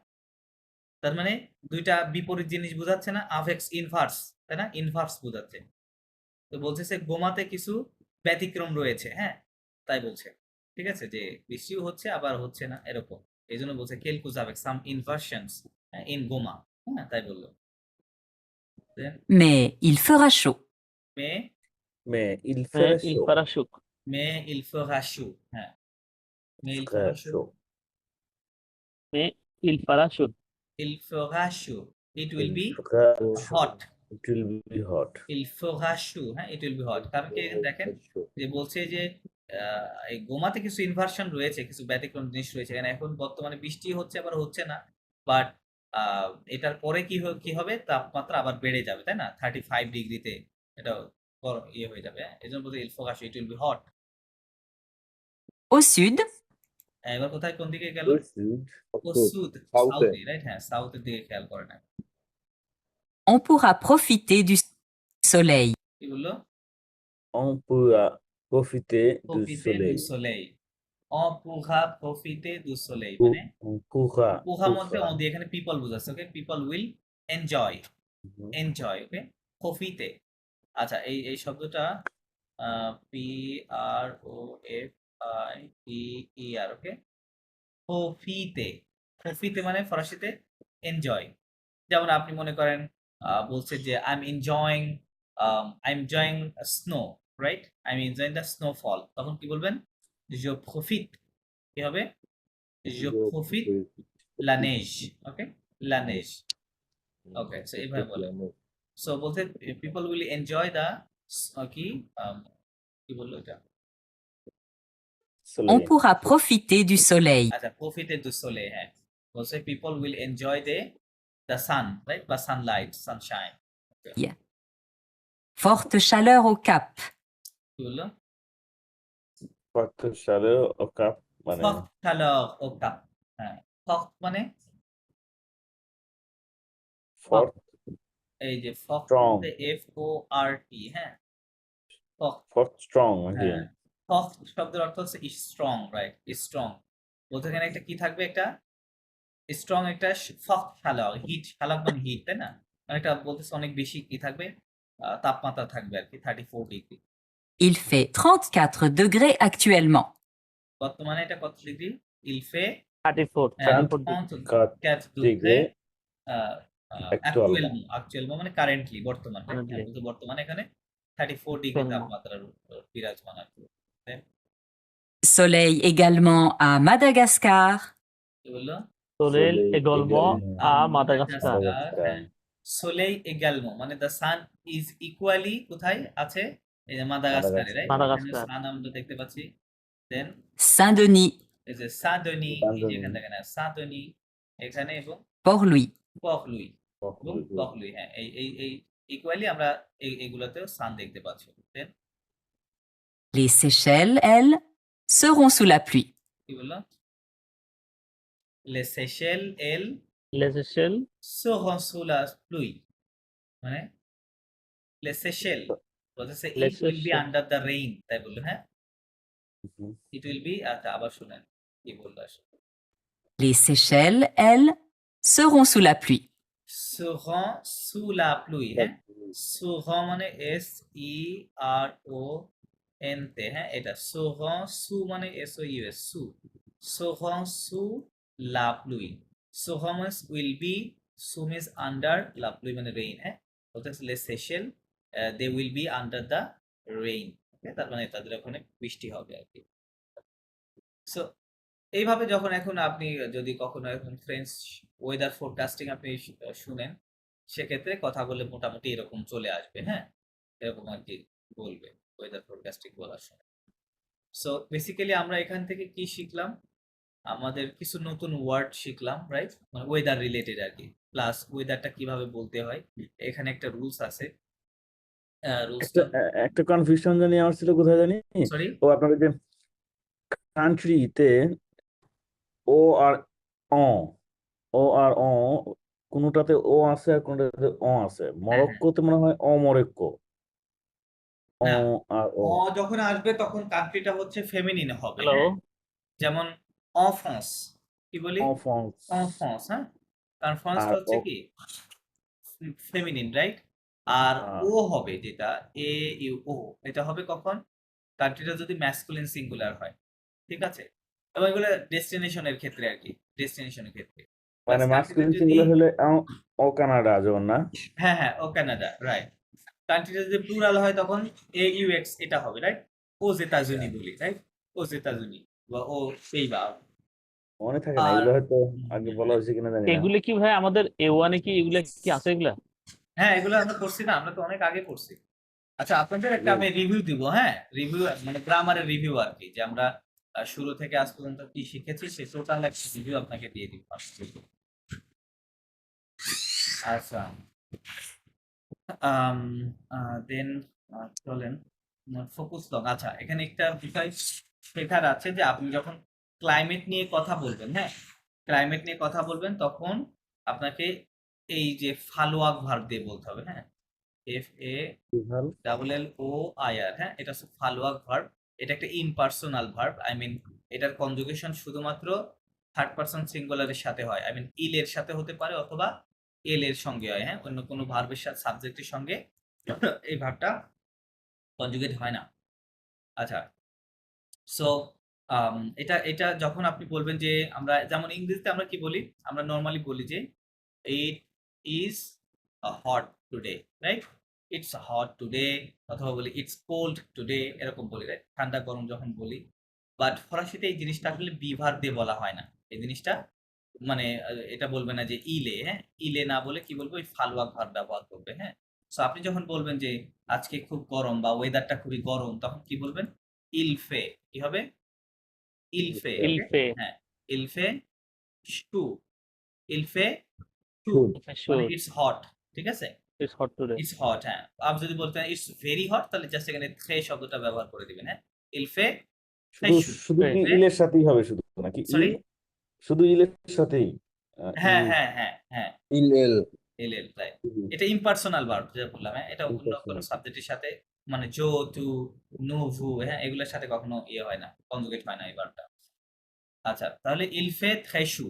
তার মানে দুইটা বিপরীত জিনিস বোঝাচ্ছে না আভেক্স ইনভার্স তাই না ইনভার্স বোঝাচ্ছে তো বলতেছে গোমাতে কিছু ব্যতিক্রম রয়েছে হ্যাঁ তাই বলছে ঠিক আছে যে বৃষ্টিও হচ্ছে আবার হচ্ছে না এরকম এই জন্য বলছে কেলকুজ আভেক্স সাম ইনভার্সনস ইন গোমা হ্যাঁ তাই বললো mais il fera chaud. মে mais il Mais fait il chaud, fera chaud. মে ইল ফেরা chaud হ্যাঁ মে ইল très ফেরা chaud chaud. Mais il fera chaud. il fera chaud it will Il be fera hot it will be hot il fera chaud হ্যাঁ it will be hot কারণ কি এখানে দেখেন যে বলছে যে এই গোমাতে কিছু ইনভার্সন রয়েছে কিছু ব্যতিক্রম জিনিস রয়েছে এখানে এখন বর্তমানে বৃষ্টি হচ্ছে আবার হচ্ছে না বাট এটার পরে কি হবে তাপমাত্রা আবার বেড়ে যাবে তাই না 35 ডিগ্রিতে এটা ইয়ে হয়ে যাবে এই জন্য বলছে il fera chaud it will be hot Au sud, এবার কোথায় কোন দিকে গেল Au sud, ও সুদ South এ। সাউথে রাইট হ্যাঁ সাউথের দিকে খেয়াল করে না on pourra profiter du soleil. কি বললো on pourra profiter du profiter soleil. du soleil on pourra profiter du soleil মানে On pourra পুহা মধ্যে on দিয়ে এখানে people বোঝাচ্ছে ওকে people will enjoy Mhm. enjoy ওকে প্রফিতে আচ্ছা এই শব্দটা PROFITER, ওকে। প্রফিতে, প্রফিতে মানে ফরাসিতে এনজয়। যেমন আপনি মনে করেন বলছে যে I am enjoying snow, right? I am enjoying the snowfall, তখন কি বলবেন? je profite, কি হবে? je profite la neige, ওকে, la neige, ওকে। সো এইভাবে বলে। সো বলতে পিপল উইল এনজয় দ্য কি কি বললো এটা? On Soleil. pourra profiter du soleil. আচ্ছা, প্রফিটেড দ্য সোলে, হ্যাঁ। বলছে people will enjoy the sun, right? বা sunlight, sunshine. Forte chaleur au cap. কি বললো? Forte chaleur au cap মানে ফক্ট chaleur au cap, হ্যাঁ। ফক্ট মানে fort এই যে ফক্ট Strong. বলতে FORT, হ্যাঁ। ফক্ট, fort strong নাকি? হ্যাঁ। ফক্ট শব্দের অর্থ হচ্ছে স্ট্রং, রাইট? স্ট্রং বলতে এখানে একটা কি থাকবে? একটা স্ট্রং, একটা ফক্ট chaleur, হিট, chaleur মানে হিট, তাই না? মানে এটা বলতেছে অনেক বেশি কি থাকবে? তাপমাত্রা থাকবে আর কি, 34 degree. Il fait 34 degrés actuellement. বর্তমানে এটা কত degree? Il fait 34 34 degree degré actual, actuellement. Actual মানে কারেন্টলি, বর্তমানে। Currently. কিন্তু বর্তমানে এখানে 34 ডিগ্রি Actuellement. তাপমাত্রার বিরাজমান আর কি। Soleil également à Madagascar. কি বললো? Soleil Soleil également également à Madagascar. Madagascar. সোলেই এগালমো মানে দ্য সান ইজ ইকুয়ালি কোথায় আছে? এই যে মাদাগাস্কারে, রাইট? মাদাগাস্কার। সান আমরা দেখতে পাচ্ছি। দেন Saint-Denis, এই যে সাদনি, এই যে সাদনি। এখানে দেখেন সাদনি এখানে, এবং Port-Louis. পখলুই, এবং Port-Louis. পখলুই, হ্যাঁ। এই ইকুয়ালি আমরা এইগুলোতেও সান দেখতে পাচ্ছি। দেন Les Seychelles, elles, seront sous la pluie. কি বললো? Les Seychelles, elles Les Seychelles, seront sous la pluie, মানে les Seychelles বলতেছে Les it will be Seychelles. under the rain, তাই বললো, হ্যাঁ। Mhm. it will be, আচ্ছা আবার শুনেন কি বললো আসলে। Les Seychelles, elles, seront sous la pluie. seront sous la pluie, হ্যাঁ। seront মানে SERONT, হ্যাঁ। এটা seront sous মানে SOUS, sous, seront sous la pluie, seront means will be, sous means under, la pluie মানে rain, হ্যাঁ। বলতেছে les Seychelles, they will be under the rain, তার মানে তাদের ওখানে বৃষ্টি হবে আর কি। সো এইভাবে যখন এখন আপনি যদি কখনো এখন ফ্রেঞ্চ ওয়েদার ফোরকাস্টিং আপনি শুনেন, সেক্ষেত্রে কথা বলে মোটামুটি এরকম চলে আসবে, হ্যাঁ। এরকম আর কি বলবে ওয়েদার ফোরকাস্টিং বলার সময়। সো বেসিক্যালি আমরা এখান থেকে কি শিখলাম? আমাদের কিছু নতুন ওয়ার্ড শিখলাম, রাইট? মানে ওয়েদার রিলেটেড আর কি। প্লাস ওয়েদারটা কিভাবে বলতে হয়, এখানে একটা রুলস আছে। রুলসটা একটা কনফিউশন জানি আমার ছিল, কোথায় জানি? সরি, ও আপনাদের যে কান্ট্রিতে ও আর ও কোনোটাতে ও আছে আর কোনোটাতে আছে। মরক্কোতে মনে হয় অমরক্কো। ও না, আর ও যখন আসবে তখন কান্ট্রিটা হচ্ছে ফেমিনিন হবে, hello, হ্যাঁ। যেমন en France, কি বলি? ফ্রান্স en France, হ্যাঁ। কারণ ফ্রান্সটা আর হচ্ছে ও কি ফেমিনিন, রাইট? আর হ্যাঁ। ও হবে যেটা AUO, এটা হবে কখন? কান্ট্রিটা যদি ম্যাসকুলিন সিঙ্গুলার হয়, ঠিক আছে? এবং এগুলো ডেস্টিনেশনের ক্ষেত্রে আর কি, ডেস্টিনেশনের ক্ষেত্রে। মানে Plus মাস্কুলিন countryটা যদি, সিঙ্গুলার হলে ও কানাডা যেমন না? হ্যাঁ ও কানাডা, রাইট। কান্ট্রিটা যদি প্লুরাল হয় তখন AUX এটা হবে, রাইট? ও জেতাজুনি বলি, রাইট? ও জেতাজুনি বা ও সেইবা। মনে থাকে না, আর এগুলো হয়তো আগে বলা হয়েছে কিনা জানি না। এগুলি কি ভাই আমাদের A1 এ কি এগুলা কি আছে এগুলা? হ্যাঁ, এগুলো আমরা করছি না, আমরা তো অনেক আগে করছি। আচ্ছা, আপনাদের একটা আমি রিভিউ দিব, হ্যাঁ। রিভিউ মানে গ্রামারের রিভিউ আর কি, যে আমরা শুরু থেকে আজ পর্যন্ত কি শিখেছি সেই টোটাল একটা রিভিউ আপনাকে দিয়ে দিব। আচ্ছা, দেন চলেন ফোকাস লং। আচ্ছা, এখানে একটা বিষয় শেখার আছে যে আপনি যখন ক্লাইমেট নিয়ে কথা বলবেন, হ্যাঁ, ক্লাইমেট নিয়ে কথা বলবেন তখন আপনাকে এই যে ফালোয়াক ভার্ব দিয়ে বলতে হবে, হ্যাঁ। FALLOIR, হ্যাঁ। এটা হচ্ছে ফালোয়াক ভার্ব। এটা একটা ইমপার্সোনাল ভার্ব, আই মিন এটার কনজুগেশন শুধুমাত্র থার্ড পারসন সিঙ্গুলারের সাথে হয়, আই মিন ইল এর সাথে হতে পারে অথবা এল এর সঙ্গে হয়, হ্যাঁ। অন্য কোনো ভার্বের সাথে সাবজেক্টের সঙ্গে এই ভার্বটা কনজুগেট হয় না। আচ্ছা, সো এটা এটা যখন আপনি বলবেন যে আমরা যেমন ইংরেজিতে আমরা কি বলি? আমরা নরমালি বলি যে it is hot today, right? It's hot today, অথবা বলি ইটস কোল্ড টুডে, এরকম বলি, রাইট? ঠান্ডা গরম যখন বলি। বাট ফরাসিতে এই জিনিসটা আসলে বি ভার্ব দিয়ে বলা হয় না। এই জিনিসটা মানে এটা বলবে না যে ইলে, হ্যাঁ? ইলে না বলে কি বলবে? ওই ফালুয়া ভার্ব ব্যবহার করবে, হ্যাঁ? সো আপনি যখন বলবেন যে আজকে খুব গরম বা ওয়েদারটা খুবই গরম, তখন কি বলবেন? ইল ফে। কি হবে? ইল ফে, ওকে? ইলফে হ্যাঁ, ইল ফে শু। ইল ফে শু Should. মানে শুড ইটস হট, ঠিক আছে? It's hot today it's hot, হ্যাঁ। আপনি যদি বলতেন ইটস ভেরি হট, তাহলে জাস্ট এখানে থ্রে শব্দটা ব্যবহার করে দিবেন, হ্যাঁ? ইল ফে শুধু শু। শুধু কি ফে ইলের সাথেই হবে শুধু নাকি সরি? শুধু ইলের সাথেই হ্যাঁ, ইল হ্যাঁ, হ্যাঁ, হ্যাঁ। ইল এল এল, রাইট। এটা ইম্পার্সোনাল ভার্ব যেটা বললাম, হ্যাঁ? এটা অন্য কোনো impersonal. সাবজেক্টের সাথে মানে জো, টু, নু, ভু, হ্যাঁ? এগুলোর সাথে কখনো ইয়ে হয় না, কনজুগেট হয় না এই ভার্বটা। আচ্ছা, তাহলে ইল ফে থ্রে শু।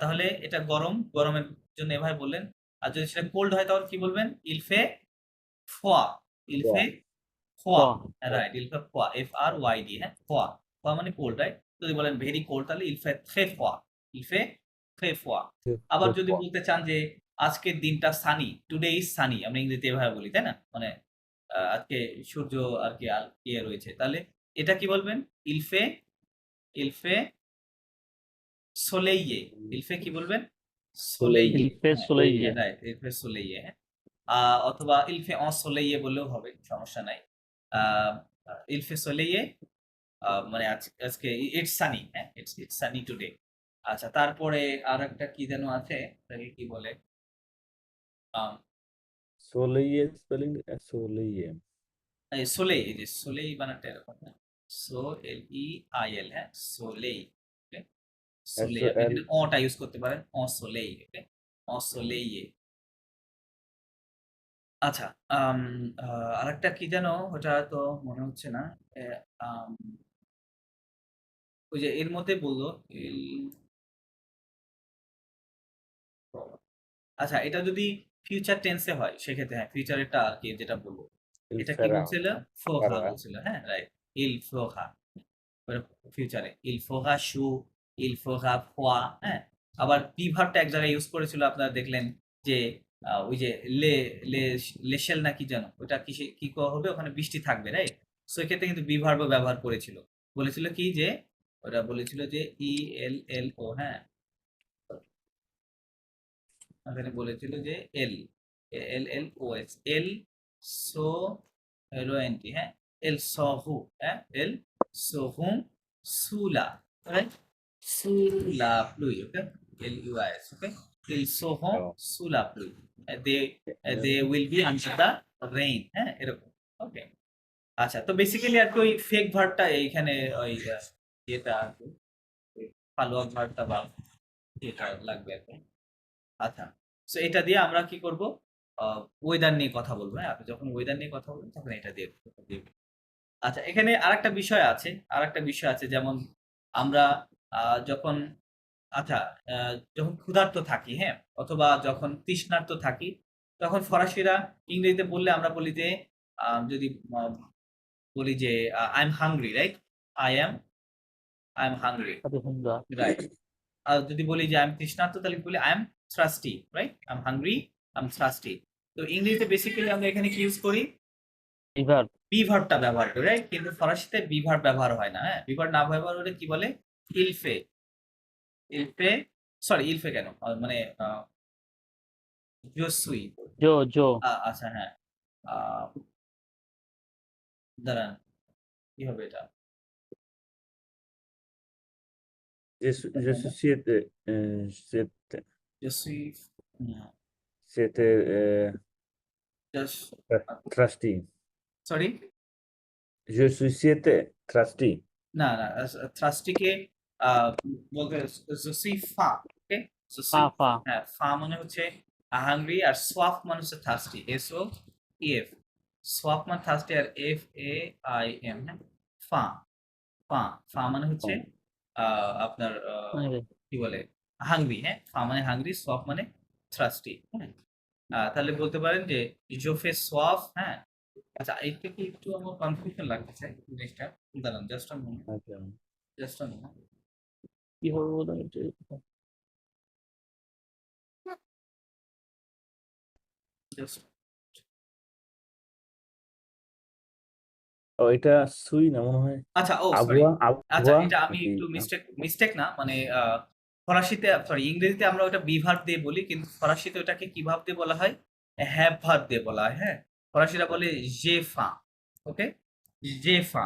তাহলে এটা গরম, গরমের জন্য এভাবে বললেন। আর যদি সেটা কোল্ড হয় তখন কি বলবেন? ইল ফে ফোয়া। ইল ফে ফোয়া, রাইট। ইল ফে ফোয়া, এফ আর ওয়াই ডি, হ্যাঁ? ফোয়া। ফোয়া মানে কোল্ড, রাইট? যদি বলেন ভেরি কোল্ড, তাহলে ইল ফে থ্রে ফোয়া। ইল ফে থ্রে ফোয়া। আবার যদি বলতে চান যে আজকের দিনটা সানি, টুডে ইজ সানি, আমরা ইংরেজিতে এভাবে বলি, তাই না? মানে আজকে সূর্য আর কি ইয়ে রয়েছে, তাহলে এটা কি বলবেন? ইলফে ইলফে সোলেইয়ে। ইলফে কি বলবেন? সোলেইয়ে, ইলফে সোলেইয়ে রাইট। ইলফে সোলেইয়ে, হ্যাঁ? অথবা ইলফে অন সোলেইয়ে বললেও হবে, সমস্যা নাই। আহ, ইলফে সোলেইয়ে মানে আজকে ইটস সানি, হ্যাঁ? It's sunny today. আচ্ছা, তারপরে আর একটা কি যেন আছে, তাকে কি বলে? আম, সোলেইয়ে স্পেলিং সোলেইয়ে সোলেই, এই যে সোলেই বানানটা এরকম, হ্যাঁ? So L E I L, হ্যাঁ? সোলেই, ওকে? সোলেই, আপনি SOL যদি অটা ইউজ করতে পারেন, অ সোলেই, ওকে? অ সোলেইয়ে। আচ্ছা, আরেকটা কি যেন, ওটা তো মনে হচ্ছে না। এ, আম, ওই যে এর মধ্যে বললো আচ্ছা, এটা যদি ফিউচার টেন্সে হয় সেক্ষেত্রে হ্যাঁ, ফিউচারেরটা আর কি যেটা বলবো, il এটা কি farà বলছিল? ফোহা farà বলছিল, হ্যাঁ, রাইট। ইল ফোহা, ফিউচারে ইল ফোহা শু, ইল ফোহা ফোয়া, হ্যাঁ? আবার পি ভার্বটা এক জায়গায় ইউজ করেছিল, আপনারা দেখলেন যে ওই যে লে লে লেশেল না কি যেন, ওটা কি হবে, ওখানে বৃষ্টি থাকবে, রাইট? সো এক্ষেত্রে কিন্তু বি ভার্ব ব্যবহার করেছিল, বলেছিল কি যে ওটা বলেছিল যে ই এল এল ও, হ্যাঁ? এখানে বলেছিল যে L L L O S, এল সো এল ও এন টি, হ্যাঁ? এল সহু, হ্যাঁ? এল সোহুম সুলা, রাইট? সুলা প্লুই, okay? L U I S, okay? এল সোহম oh, সুলা প্লুই, they will be under the rain, হ্যাঁ? এরকম, ওকে? আচ্ছা, তো বেসিক্যালি আর কি ওই ফেক ভার্বটা এইখানে ওই ইয়েটা আর কি ফালোয়া ভার্বটা বা এটা লাগবে আর কি। আচ্ছা, সো এটা দিয়ে আমরা কি করব? ওয়েদার নিয়ে কথা বলবো, হ্যাঁ? আপনি যখন ওয়েদার নিয়ে কথা বলবেন তখন এটা দিয়ে দিবেন। আচ্ছা, এখানে আরেকটা বিষয় আছে, যেমন আমরা যখন আচ্ছা যখন ক্ষুধার্ত থাকি, হ্যাঁ? অথবা যখন তৃষ্ণার্ত থাকি, তখন ফরাসিরা ইংরেজিতে বললে আমরা বলি যে যদি বলি যে I am hungry, right? I am hungry, হুন্দা রাইট। আর যদি বলি যে আমি তৃষ্ণার্ত, তাহলে বলি I am thirsty, right? I am hungry, I am thirsty. তো ইংরেজিতে বেসিক্যালি আমরা এখানে কি ইউজ করি? রিভার বি ভার্বটা ব্যবহার করি, রাইট? কিন্তু ফরাসিতে বি ভার্ব ব্যবহার হয় না, হ্যাঁ? বি ভার্ব না ব্যবহার হলে কি বলে? ইলফে, ইলফে, সরি ইলফে কেন? মানে জসুই, জো জো আচ্ছা, হ্যাঁ। দাঁড়ান, কি হবে এটা? je suis siete জসুই, siete trusty sorry, je suis siete trusty না না, থ্রাস্টিকে বলতে জসুই ফা, ওকে? ফা ফা হ্যাঁ, ফা মানে হচ্ছে হাংরি, আর সোয়াফ মানে হচ্ছে থার্স্টি, এস ও এফ। সোয়াফ মানে থার্স্টি, আর এফ এ আই এম, হ্যাঁ? ফা ফা ফা মানে হচ্ছে আপনার কি বলে, হাংরি, হ্যাঁ? ফা মানে হাংরি, সোয়াফ মানে থ্রাস্টি, হ্যাঁ? তাহলে বলতে পারেন যে জোফে সোয়াফ, হ্যাঁ? আচ্ছা এই থেকে একটু আমার কনফিউশন লাগতেছে জিনিসটা। দাঁড়ান জাস্ট আচ্ছা জাস্ট কি হবে বলুন একটু? জাস্ট ও এটা সুই না মনে হয় আচ্ছা ও সরি আবুয়া আচ্ছা আবুয়া এটা আমি নাকি একটু মিস্টেক না মানে ফরাসিতে সরি ইংরেজিতে আমরা ওটা বি ভার্ব দিয়ে বলি কিন্তু ফরাসিতে ওটাকে কি ভার্ব দিয়ে বলা হয় হ্যাভ ভার্ব দিয়ে বলা হয় হ্যাঁ ফরাসিরা বলে জে ফা ওকে জে ফা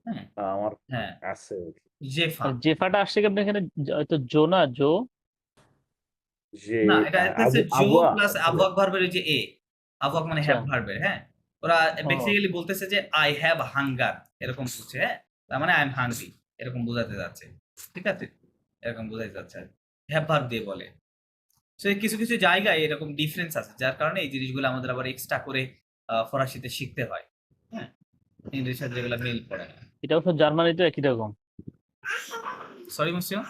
হ্যাঁ আমার হ্যাঁ আছে জে ফা আর জেফাটা আসছে কি আপনার এখানে হয়তো জো না জো যে না এটা হচ্ছে জো আবুয়া প্লাস আবওয়াক ভার্বের যে এ আবওয়াক মানে আচ্ছা হ্যাভ ভার্বের হ্যাঁ ওরা ও বেসিক্যালি বলতেছে যে আই হ্যাভ হাঙ্গার এরকম বলছে হ্যাঁ তার মানে আই এম হাংরি এরকম বোঝাতে যাচ্ছে ঠিক আছে এরকম বোঝাতে যাচ্ছে হ্যাভ ভার্ব দিয়ে বলে তো কিছু কিছু জায়গায় এরকম ডিফারেন্স আছে যার কারণে এই জিনিসগুলো আমাদের আবার এক্সট্রা করে ফরাসিতে শিখতে হয় হ্যাঁ ইংরেজির সাথে যেগুলো মিল পড়ে না এটা অবশ্য জার্মানিতে একই রকম সরি মুসিও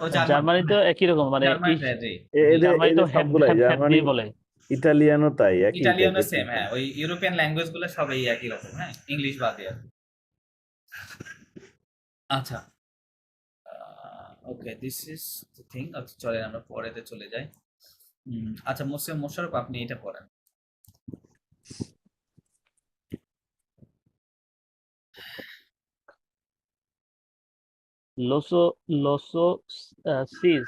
ও জার্মান জার্মানিতে একই রকম মানে জার্মানিতে জি এদের জার্মানিতে এদের হ্যাভ সবগুলাই হ্যাভ হ্যাভ জার্মানি দিয়ে বলে ইটালিয়ানও তাই একই ইটালিয়ানও টাইপের সেম হ্যাঁ ওই ইউরোপিয়ান ল্যাঙ্গুয়েজ গুলো সবাই একই রকম হ্যাঁ ইংলিশ বাদে আর কি। আচ্ছা okay this is the thing আচ্ছা চলেন আমরা পরেতে চলে যাই আচ্ছা মোশাররফ আপনি এটা পড়েন Loso sis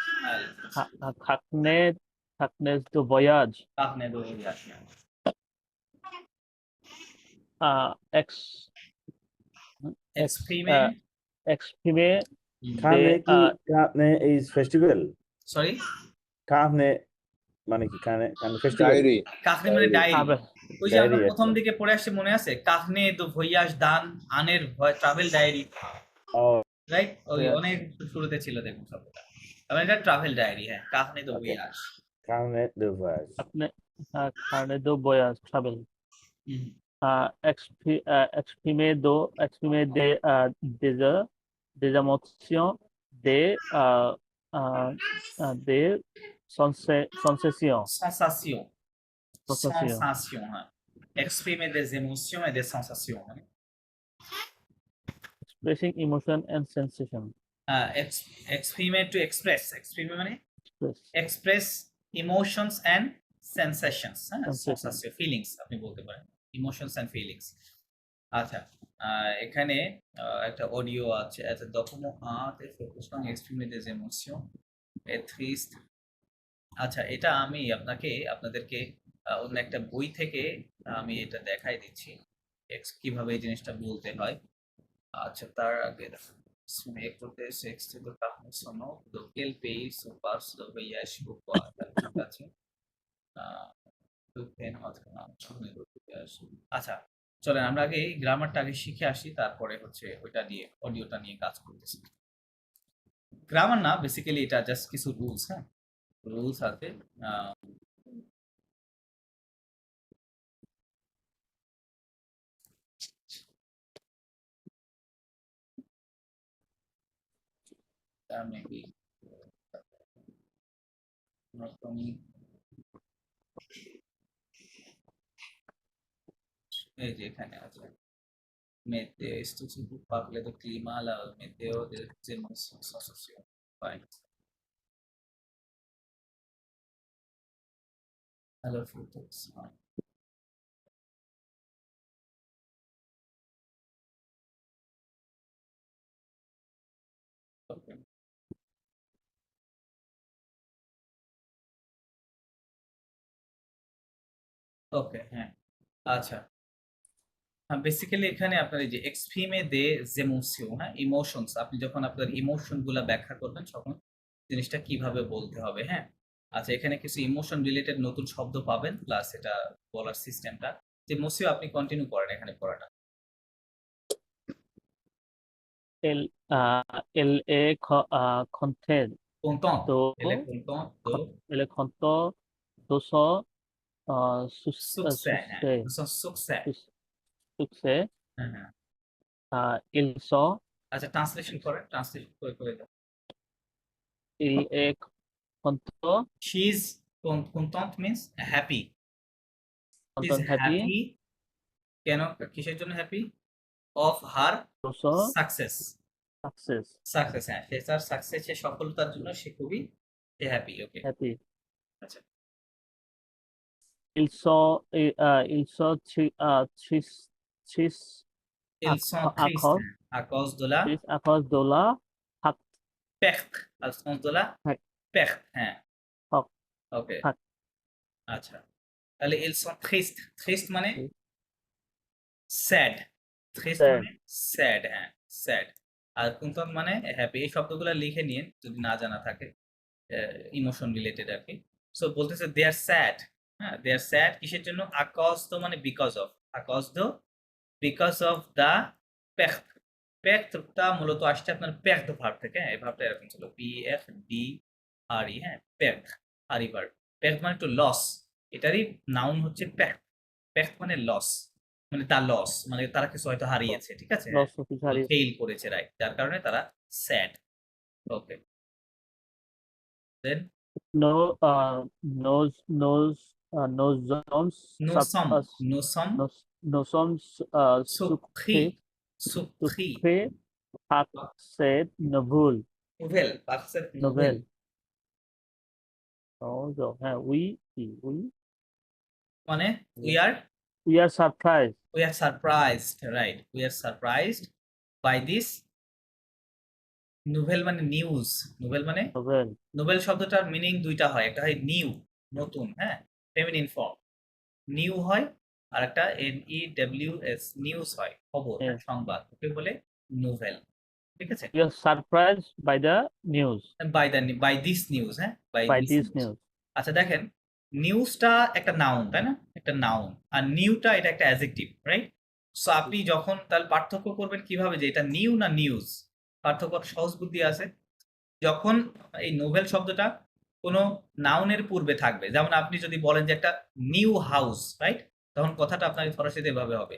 Hackney de voyage আপনি দৌড়ে আসেন ex এক্সপ্রিমে exprime কানে de কি কানে ইজ ফেস্টিভ্যাল সরি কানে মানে কি কানে কানে ফেস্টিভ্যাল ডায়েরি কাহনে মানে ডায়েরি আবে ওই যে আমরা ডায়েরি প্রথম একটা দিকে পড়ে আসছে মনে আছে কাহনে দো ভয়াস দান আনের ট্রাভেল ডায়েরি ও রাইট ওই Yes. অনেক শুরুতে ছিল দেখুন শব্দটা তার এটা ট্রাভেল ডায়েরি হ্যাঁ কাহনে দো Okay. ভয়াস কানে de voyage Carnet de voyage travel exprimer des émotions des sensations sensation Sensation. sensation hein. Exprimer des émotions et des sensations hein. expressing emotion and sensation Exprimer to express exprimer মানে Express. express emotions and sensations হ্যাঁ Sensations. sensation feelings আপনি বলতে পারেন emotions and feelings আচ্ছা এখানে একটা audio আছে একটা document et focus on exprimer des émotions et triste আচ্ছা এটা আমি আপনাদেরকে অন্য একটা বই থেকে আমি এটা দেখাই দিচ্ছি কিভাবে এই জিনিসটা বলতে হয় আচ্ছা তার আগে इसमें एक processo exterior da função do que ele fez o passo do voyage por quarta আছে আচ্ছা চলেন আমরা আগে গ্রামারটা আগে শিখে আসি তারপরে হচ্ছে ওইটা দিয়ে অডিওটা নিয়ে কাজ করতেছি গ্রামার না বেসিক্যালি এটা জাস্ট কিছু রুলস হ্যাঁ রুলস আছে maybe এই যে এখানে আছে meteo esto se parla do clima la meteo de sensação vai hello photos okay ওকে হ্যাঁ আচ্ছা বেসিক্যালি এখানে আপনার এই যে এক্সপ্রিমে দে জেমোসিও হ্যাঁ ইমোশনস আপনি যখন আপনার ইমোশন গুলা ব্যাখ্যা করবেন তখন জিনিসটা কিভাবে বলতে হবে হ্যাঁ আচ্ছা এখানে কিছু ইমোশন রিলেটেড নতুন শব্দ পাবেন প্লাস এটা বলার সিস্টেমটা যে মোসিও আপনি কন্টিনিউ করেন এখানে পড়াটা elle est contente content de elle est content de elle est contente de son succès হ্যাঁ de son succès succès হ্যাঁ হ্যাঁ ils sont আচ্ছা ট্রান্সলেশন করে দাও il est content she is content means happy she is content happy কেন কিসের জন্য happy? Of her 도서 success. success success, হ্যাঁ, সে তার সাকসেসে সফলতার জন্য সে খুবই হ্যাপি। ওকে, happy আচ্ছা। ilso tris tris Ils sont tristes. akos À cause de la tris akos dola hak perte. À cause de la hak perte. হ্যাঁ, hak ওকে, hak আচ্ছা। তাহলে ils sont tristes। Triste মানে হুম। স্যাড। ট্রিস্ট sad মানে sad, হ্যাঁ, sad. আর কুন্তন মানে happy. এই শব্দগুলো লিখে নিন যদি না জানা থাকে, ইমোশন রিলেটেড আর কি। সো বলতেছে দে আর স্যাড। হ্যাঁ, দে আর স্যাড কিসের জন্য? আকজ দো মানে বিকজ অফ, আকজ দো বিকজ অফ দ্য পেক্ট। পেক্টটা মূলত আসছে আপনার পেক্ট ভার্ব থেকে। হ্যাঁ, এই ভার্বটা এরকম ছিল, পি এফ ডি আর ই। হ্যাঁ, পেক্ট আর ই ভার্ব। পেক্ট মানে একটু লস, এটারই নাউন হচ্ছে পেক্ট। পেক্ট মানে লস, মানে তার লস, মানে তারা কিছু হয়তো হারিয়েছে, ঠিক আছে, হ্যাঁ, loss of his ফেইল করেছে, রাইট, যার কারণে তারা sad. Okay, then no nozoms নোসম, নোসম nozoms সুখী, সুখী, sukhe hak said novel novel, পাকসেট novel নোভেল oh হ্যাঁ we মানে we are surprised we are surprised, right, we are surprised by this novel মানে নিউজ, নোভেল মানে novel নোবেল শব্দটার মিনিং দুইটা হয়, একটা হয় নিউ, নতুন, হ্যাঁ, ফেমিনিন ফর্ম নিউ হয়, আর একটা NEWS নিউজ হয়, খবর, হ্যাঁ, Yes. সংবাদ, ওকে বলে নোভেল, ঠিক আছে। we are surprised by the news by this news, হ্যাঁ, by this news আচ্ছা দেখেন, নিউজটা একটা নাউন, তাই না, একটা নাউন, আর নিউটা এটা একটা অ্যাডজেক্টিভ, রাইট। সো আপনি যখন তাহলে পার্থক্য করবেন কিভাবে যে এটা নিউ না নিউজ, পার্থক্য সহজ বুদ্ধি আছে। যখন এই নোভেল শব্দটা কোনো নাউনের পূর্বে থাকবে, যেমন আপনি যদি বলেন যে একটা নিউ হাউস, রাইট, তখন কথাটা আপনার ফরাসিতে এভাবে হবে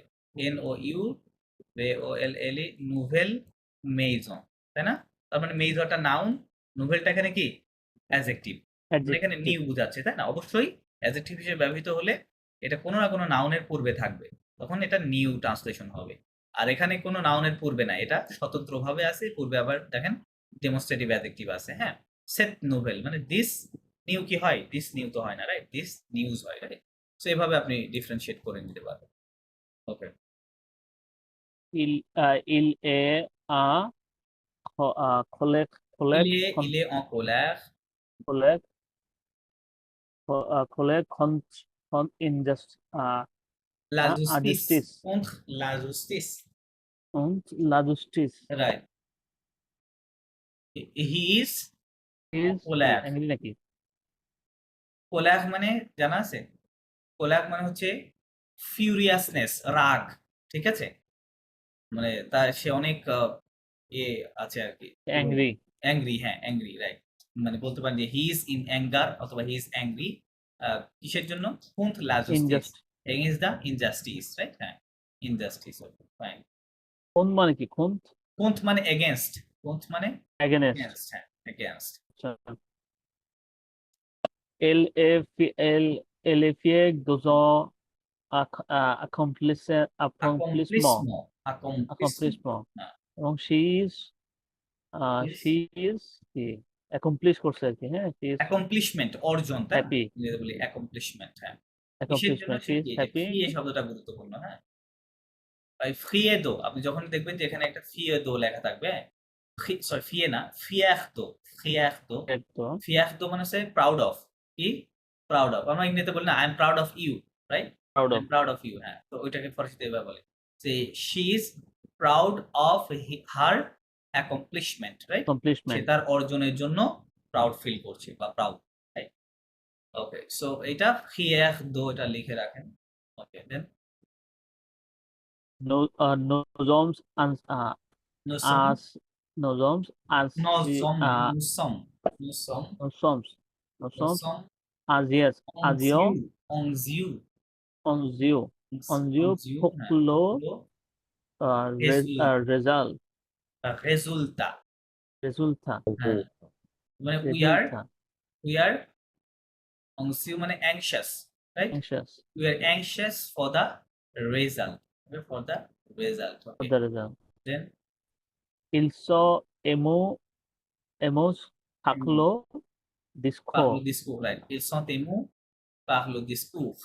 NOUVELLE নোভেল মেইজন, তাই না। তার মানে মেইজনটা নাউন, নোভেলটা এখানে কি অ্যাডজেক্টিভ, এখানে adjective নিউ বোঝাচ্ছে, তাই না। অবশ্যই অ্যাডজেক্টিভ হিসেবে ব্যবহৃত হলে এটা কোনো না কোনো নাউনের পূর্বে থাকবে, তখন এটা নিউ ট্রান্সলেশন হবে। আর এখানে কোনো নাউনের পূর্বে না, এটা স্বতন্ত্রভাবে আছে, পূর্বে আবার দেখেন ডেমনস্ট্রেটিভ অ্যাডজেক্টিভ আছে, হ্যাঁ। সেট নোভেল মানে দিস নিউ কি হয়, দিস নিউ তো হয় না, রাইট, দিস নিউজ হয়, রাইট। সো এভাবে আপনি ডিফারেন্সিয়েট করে নিতে পারবেন। ওকে, il est à collect il est en colère collect collect con injustice la justice justice contre la justice, und la justice right, he is is colère, angry নাকি কোলাগ মানে জানা আছে, কোলাগ মানে হচ্ছে ফিউরিয়াসনেস, রাগ, ঠিক আছে, মানে তার সে অনেক এ আছে আর কি, angry অ্যাংরি, হ্যাঁ, অ্যাংরি, রাইট, মানে বলতে পারেন যে হি ইজ ইন অ্যাঙ্গার অথবা হি ইজ অ্যাংরি, কিসের জন্য, contre la justice, injustice against the injustice, right, হ্যাঁ, injustice, ফাইন। কোন মানে কি কোন contre মানে against, contre মানে against against, হ্যাঁ, against, elle fait deux accomplissement accomplissement, হ্যাঁ, এবং she is কি accomplish করছে আর কি হ্যাঁ she is accomplishment অর্জন, তাই না, happy ইংরেজিতে বলি accomplishment, হ্যাঁ, কিসের জন্য accomplishment she is happy free এই শব্দটা গুরুত্বপূর্ণ, হ্যাঁ। ভাই ফ্রিয়ে দো, আপনি যখন দেখবেন যে এখানে একটা ফিয়ে দো লেখা থাকবে, সরি ফিয়ে না, ফিয়াখ দো, ফিয়াখ দো, একদম ফিয়াখ দো মানে হচ্ছে প্রাউড অফ, কি প্রাউড অফ, আমরা ইংরেজিতে বলি না I am proud of you, right, proud I of am proud of you, হ্যাঁ, তো ওইটাকে ফরাসিতে এভাবে বলে যে she is proud of her accomplishment, right, সে accomplishment তার অর্জনের জন্য প্রাউড ফিল করছে বা প্রাউড, রাইট। ওকে, সো এটা ফিয়াখ দো, এটা লিখে রাখেন। ওকে, দেন nozoms নোসম, as nozoms as নোসম, uh, নোসম, নোসম, nozoms নোসম, as yes as yo onziu, on you onziu, poklo result resulta, resulta হ্যাঁ, মানে resulta we are onziu মানে anxious, right, anxious we are anxious for the result, Okay, for the result. for Okay. the result. Then Ilso emus haklo parlo disco. discours, right? Ils sont émus par le discours.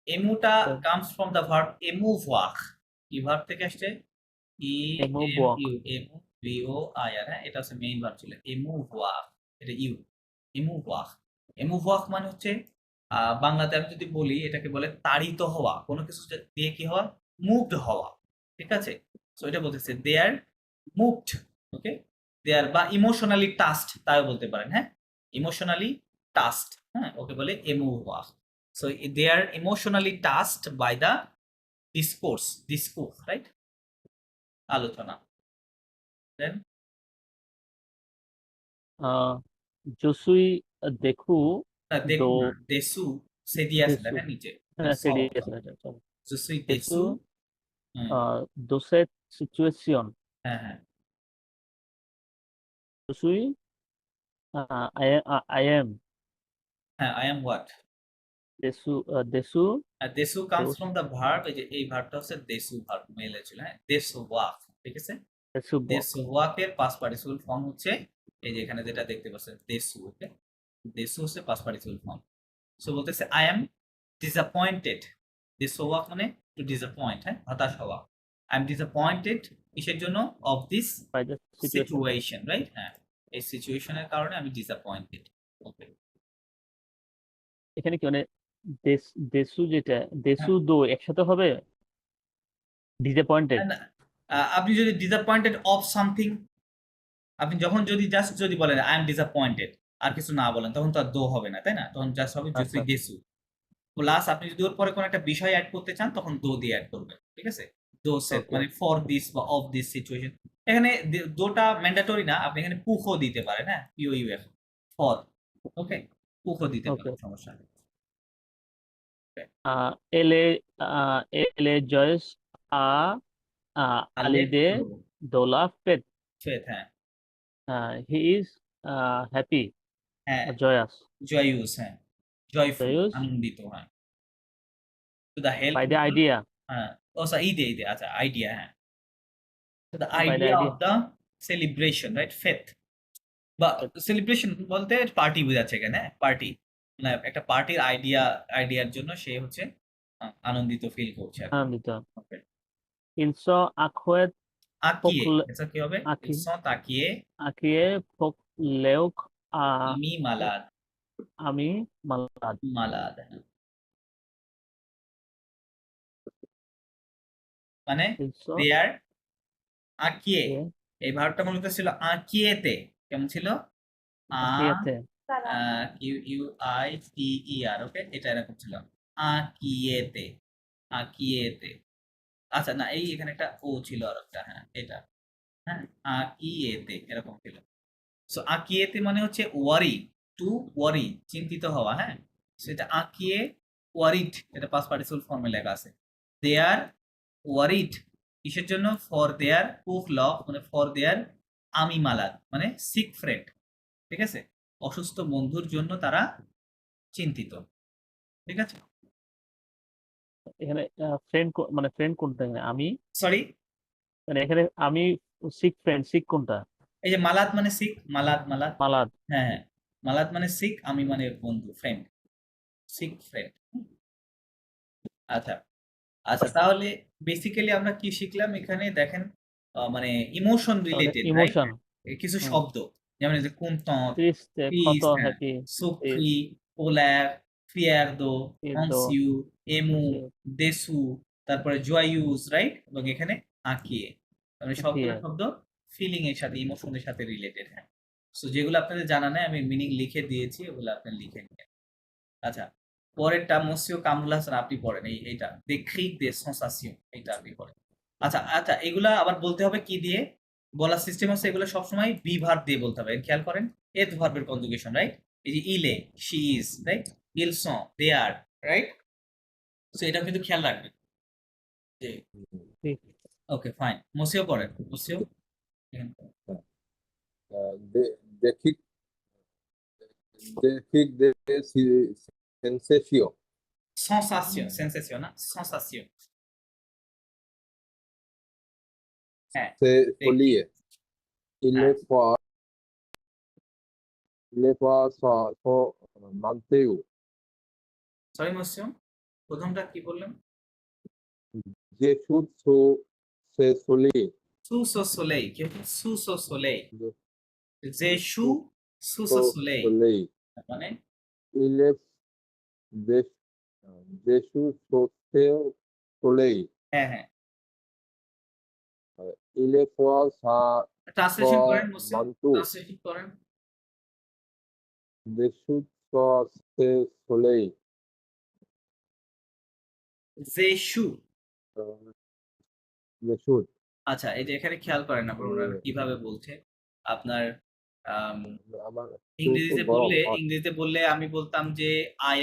এমুটা Okay. comes from the verb émouvoir. কি verb থেকে আসছে? E M Émouvoir. U এমু V O I R, হ্যাঁ, এটা হচ্ছে main verb ছিল émouvoir, এটা you émouvoir। émouvoir মানে হচ্ছে বাংলাতে আমি যদি বলি এটাকে বলে তাড়িত হওয়া, কোনো কিছু দিয়ে কি হওয়া, মুভড হওয়া, ঠিক আছে? সো এটা বলতেছে দে আর মুভড, ওকে, দে আর, বা ইমোশনালি টাচড তাও বলতে পারেন, হ্যাঁ, ইমোশনালি টাচড, হ্যাঁ, ওকে বলে émouvoir। So they are emotionally touched by the discourse, right? আলোচনা। Then Je suis দেখু দেখুন do না, দেসু সে দিয়ে আছে দেসু। দেখেন নিচে। হ্যাঁ, সব সেটি কথা। আছে। Je suis দেসু déçu। হুম, de cette situation. হ্যাঁ হ্যাঁ Je suis I am হ্যাঁ, I am what? দেসু দেসু comes দোষ from the verb, এই যে এই ভার্বটা হচ্ছে দেসু ভার্ব, মেলে ছিল, হ্যাঁ, দেসওয়াক, ঠিক আছে? দেসু দেসওয়াকের পাস্ট পার্টিসিপল ফর্ম হচ্ছে এই যে এখানে যেটা দেখতে পাচ্ছেন দেসু, ওকে? দেসু হচ্ছে পাস্ট পার্টিসিপল ফর্ম। সো বলতেছে আই এম ডিসঅ্যাপয়েন্টেড। ডিসওয়াক মানে টু ডিসঅ্যাপয়েন্ট, হ্যাঁ, হতাশ হওয়া। আই এম ডিসঅ্যাপয়েন্টেড কিসের জন্য? Of this by the situation. Situation, right? হ্যাঁ, এই সিচুয়েশনের কারণে আমি ডিসঅ্যাপয়েন্টেড। ওকে, এখানে কি মানে দেসু যেটা দেসু দো একসাথে হবে ডিসঅ্যাপয়েন্টেড। আপনি যদি ডিসঅ্যাপয়েন্টেড অফ সামথিং, আপনি যখন যদি জাস্ট যদি বলেন আই এম ডিসঅ্যাপয়েন্টেড আর কিছু না বলেন, তখন তো আর দো হবে না, তাই না? তখন জাস্ট হবে আচ্ছা। জুসি দেসু। প্লাস আপনি যদি ওর পরে কোনো একটা বিষয় অ্যাড করতে চান তখন দো দিয়ে অ্যাড করবেন, ঠিক আছে? দো সেট Okay. মানে ফর দিস বা অফ দিস সিচুয়েশন। এখানে দোটা ম্যান্ডেটরি না, আপনি এখানে পুখও দিতে পারেন, হ্যাঁ, পিওইউএফ ফর, ওকে, পুখও দিতে পারেন, Okay. সমস্যা নেই। এলে জয়েস আলিদে দোলা ফেত ফেথ, হ্যাঁ হি ইজ হ্যাপি হ্যাঁ, জয়াস জয়ুস, হ্যাঁ, জয়ফুল, Joyous. আনন্দিত, হ্যাঁ। To the help, by the idea হ্যাঁ, ও আচ্ছা ঈদে, আচ্ছা আইডিয়া, হ্যাঁ, to the By the idea idea. of the celebration, right? Faith বা সেলিব্রেশন বলতে পার্টি বোঝাচ্ছে এখানে, পার্টি মানে একটা পার্টির আইডিয়ার জন্য সে হচ্ছে আনন্দিত ফিল করছে আর কি। আনন্দিত। Okay. ইনসো আখোয়েত আকিয়ে, ফোকলে- এটা কি হবে? আকি- ইসো তাকিয়ে আকিয়ে ফোক লেউক আমি মালাদ, আমি মালাদ মালাদ, হ্যাঁ। মানে ইনসো দেয়ার আকিয়ে, এ এই ভার্বটা মূলত ছিল আকিয়েতে, কেমন ছিল? আকিয়েতে কিউ ইউ আই টি ই আর, ওকে, এটা এরকম ছিল আকিয়েতে, আকিয়েতে। আচ্ছা না, এই এখানে একটা ও ছিল আর একটা, হ্যাঁ এটা, হ্যাঁ, আকিয়েতে এরকম ছিল। সো আকিয়েতে মানে হচ্ছে ওয়ারি, টু ওয়ারি, চিন্তিত হওয়া, হ্যাঁ, সেটা আকিয়ে ওয়ারিড, এটা পাস্ট পার্টিসিপল ফর্মে লেখা আছে। দে আর ওয়ারিড কিসের জন্য? ফর দেয়ার কুক ল, মানে ফর দেয়ার আমি মালাদ মানে সিক ফ্রেন্ড, ঠিক আছে? অসুস্থ বন্ধুর জন্য তারা চিন্তিত, ঠিক আছে? এখানে ফ্রেন্ড মানে ফ্রেন্ড কোনটা এখানে? আমি সরি, মানে এখানে আমি সিক ফ্রেন্ড সিক কোনটা? এই যে মালাদ মানে সিক, মালাদ, মালাদ হ্যাঁ হ্যাঁ, মালাদ মানে সিক, আমি মানে বন্ধু, ফ্রেন্ড, সিক ফ্রেন্ড। আচ্ছা আচ্ছা, তাহলে বেসিক্যালি আমরা কি শিখলাম এখানে দেখেন, মানে ইমোশন রিলেটেড, রাইট? ইমোশন কিছু হুম। শব্দ যেমন এই যে content, ট্রিস্টে কত triste, happy souffrir, colère, fiero, Fierdo, anxieux, ému, anxieux. déçu, তারপরে joyeux, রাইট? এবং এখানে আঁকিয়ে, মানে সবগুলো আঁকিয়ে। শব্দ ফিলিং এর সাথে, ইমোশনের সাথে রিলেটেড, হ্যাঁ। সো যেগুলো আপনাদের জানা নেই আমি মিনিং লিখে দিয়েছি, ওগুলো আপনি লিখে নিন। আচ্ছা, পরেরটা মসিও কামরুল হাসান, আপনি পড়েন এইটা décrit des sensations, এইটা আপনি পড়েন। আচ্ছা আচ্ছা, এগুলা আবার বলতে হবে কি দিয়ে? বলার সিস্টেম হচ্ছে এগুলো সবসময় বি ভার্ব দিয়ে বলতে হবে, খেয়াল করেন, এথ ভার্বের কনজুগেশন, রাইট? এই যে ইলে, শি ইজ, রাইট? ইল সন, দে আর, রাইট? সো এটা কিন্তু খেয়াল রাখবেন। ঠিক। ওকে ফাইন, মসিও পড়েন, মসিও। দেখি de sensation, Sensation, sensation না, sensation, হ্যাঁ se দেখি solie. Il হ্যাঁ est fois so manteu. Sorry Muslim প্রথমটা কি বললেন Jesus so se solie. সুসো সোলেই কি হচ্ছে সুসো সোলেই যে শু সুসো So সোলেই soleil. মানে Il est des- Jesus so se soleil. হ্যাঁ হ্যাঁ Il est fois sa translation করেন মুসলিম manteau. ট্রান্সলেশন করেন Jesus so se soleil. যে শু Jesus. আচ্ছা এই যে এখানে খেয়াল করেন আপনারা ওরা কিভাবে বলছে আপনার আম, আমার ইংরেজিতে গরম বললে hot. ইংরেজিতে বললে আমি বলতাম যে আই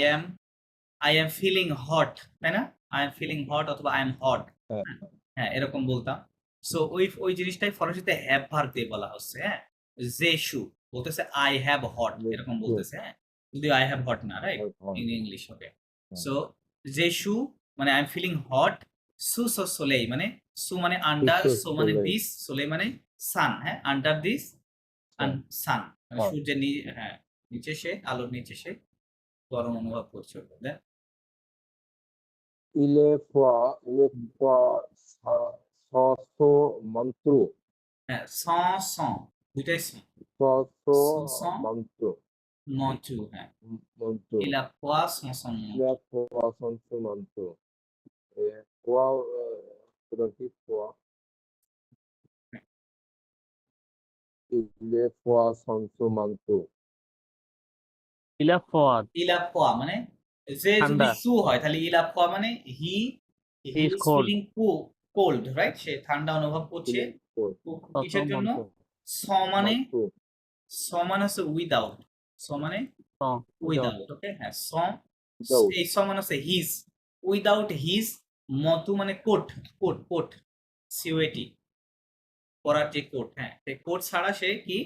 এম ফিলিং হট তাই না আই এম ফিলিং হট অথবা আই এম হট হ্যাঁ। হ্যাঁ এরকম বলতাম সো ওই জিনিসটাই ফরাসিতে হ্যাভ ভার্ব দিয়ে বলা হচ্ছে হ্যাঁ যে শু বলতেছে আই হ্যাভ হট এরকম বলতেছে হ্যাঁ যদি আই হ্যাভ হট না right Hot. In English okay হ্যাঁ। সো যে শু মানে আই এম ফিলিং হট সু সো সোলেই মানে সু মানে আন্ডার সু সো মানে সোলেই। দিস সোলেই মানে সান হ্যাঁ আন্ডার দিস সান মানে হ্যাঁ। সূর্যের হ্যাঁ নিচে সে আলোর নিচে সে গরম অনুভব করছে দেন Il est fois so manteau. হ্যাঁ সন সন দুইটাই সন So Son. manteau. মন্টু হ্যাঁ Manteau. il a quoi son Il est fois so manteau. Et quoi qui fois? Il est fois so manteau. Il a fouad. il a quoi মানে যে যদি ঠান্ডা। শু হয় তাহলে il a quoi মানে he is is cold. feeling cold right সে ঠান্ডা অনুভব করছে Il est fois কিসের So জন্য manteau. স মানে manteau. স মানে হচ্ছে উইদাউট স মানে So, উইদাউট ওকে হ্যাঁ স Without. এই স মানে হচ্ছে হিজ উইদাউট হিজ মতু মানে কোট কোট কোট সিওএটি পরার যে কোট হ্যাঁ সেই কোট ছাড়া সে কি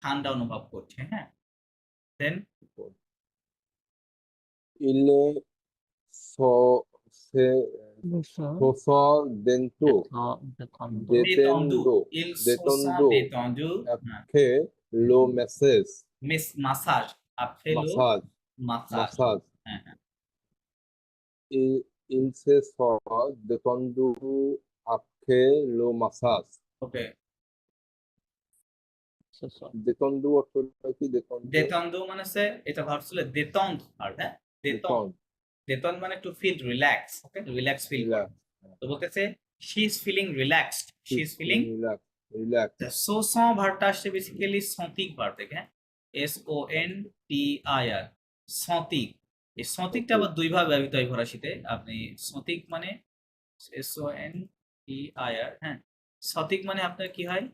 ঠান্ডা অনুভব করছে হ্যাঁ দেন Il est so dentro. détendre. détendu il se sent Détendu. détendu Après le message. massage après le Massage. massage Massage. হ্যাঁ হ্যাঁ Il se sent détendu après le massage. ওকে C'est ça. Détendu অর্থটা কি détendu? détendu মানে হচ্ছে এটা verb ছিল détendre verb হ্যাঁ détendre détendre মানে to feel relax okay relax feel Relax. তো বলতেছে she is feeling relaxed she is feeling Relax. Relax. So সন ভার্বটা আসছে বেসিক্যালি সন্তিক ভার্ব থেকে হ্যাঁ SONTIR সন্তিক এই সন্তিকটা আবার দুই ভাবে ব্যবহৃত হয় ফরাসিতে আপনি সন্তিক মানে SONTIR হ্যাঁ সন্তিক মানে আপনার কি হয়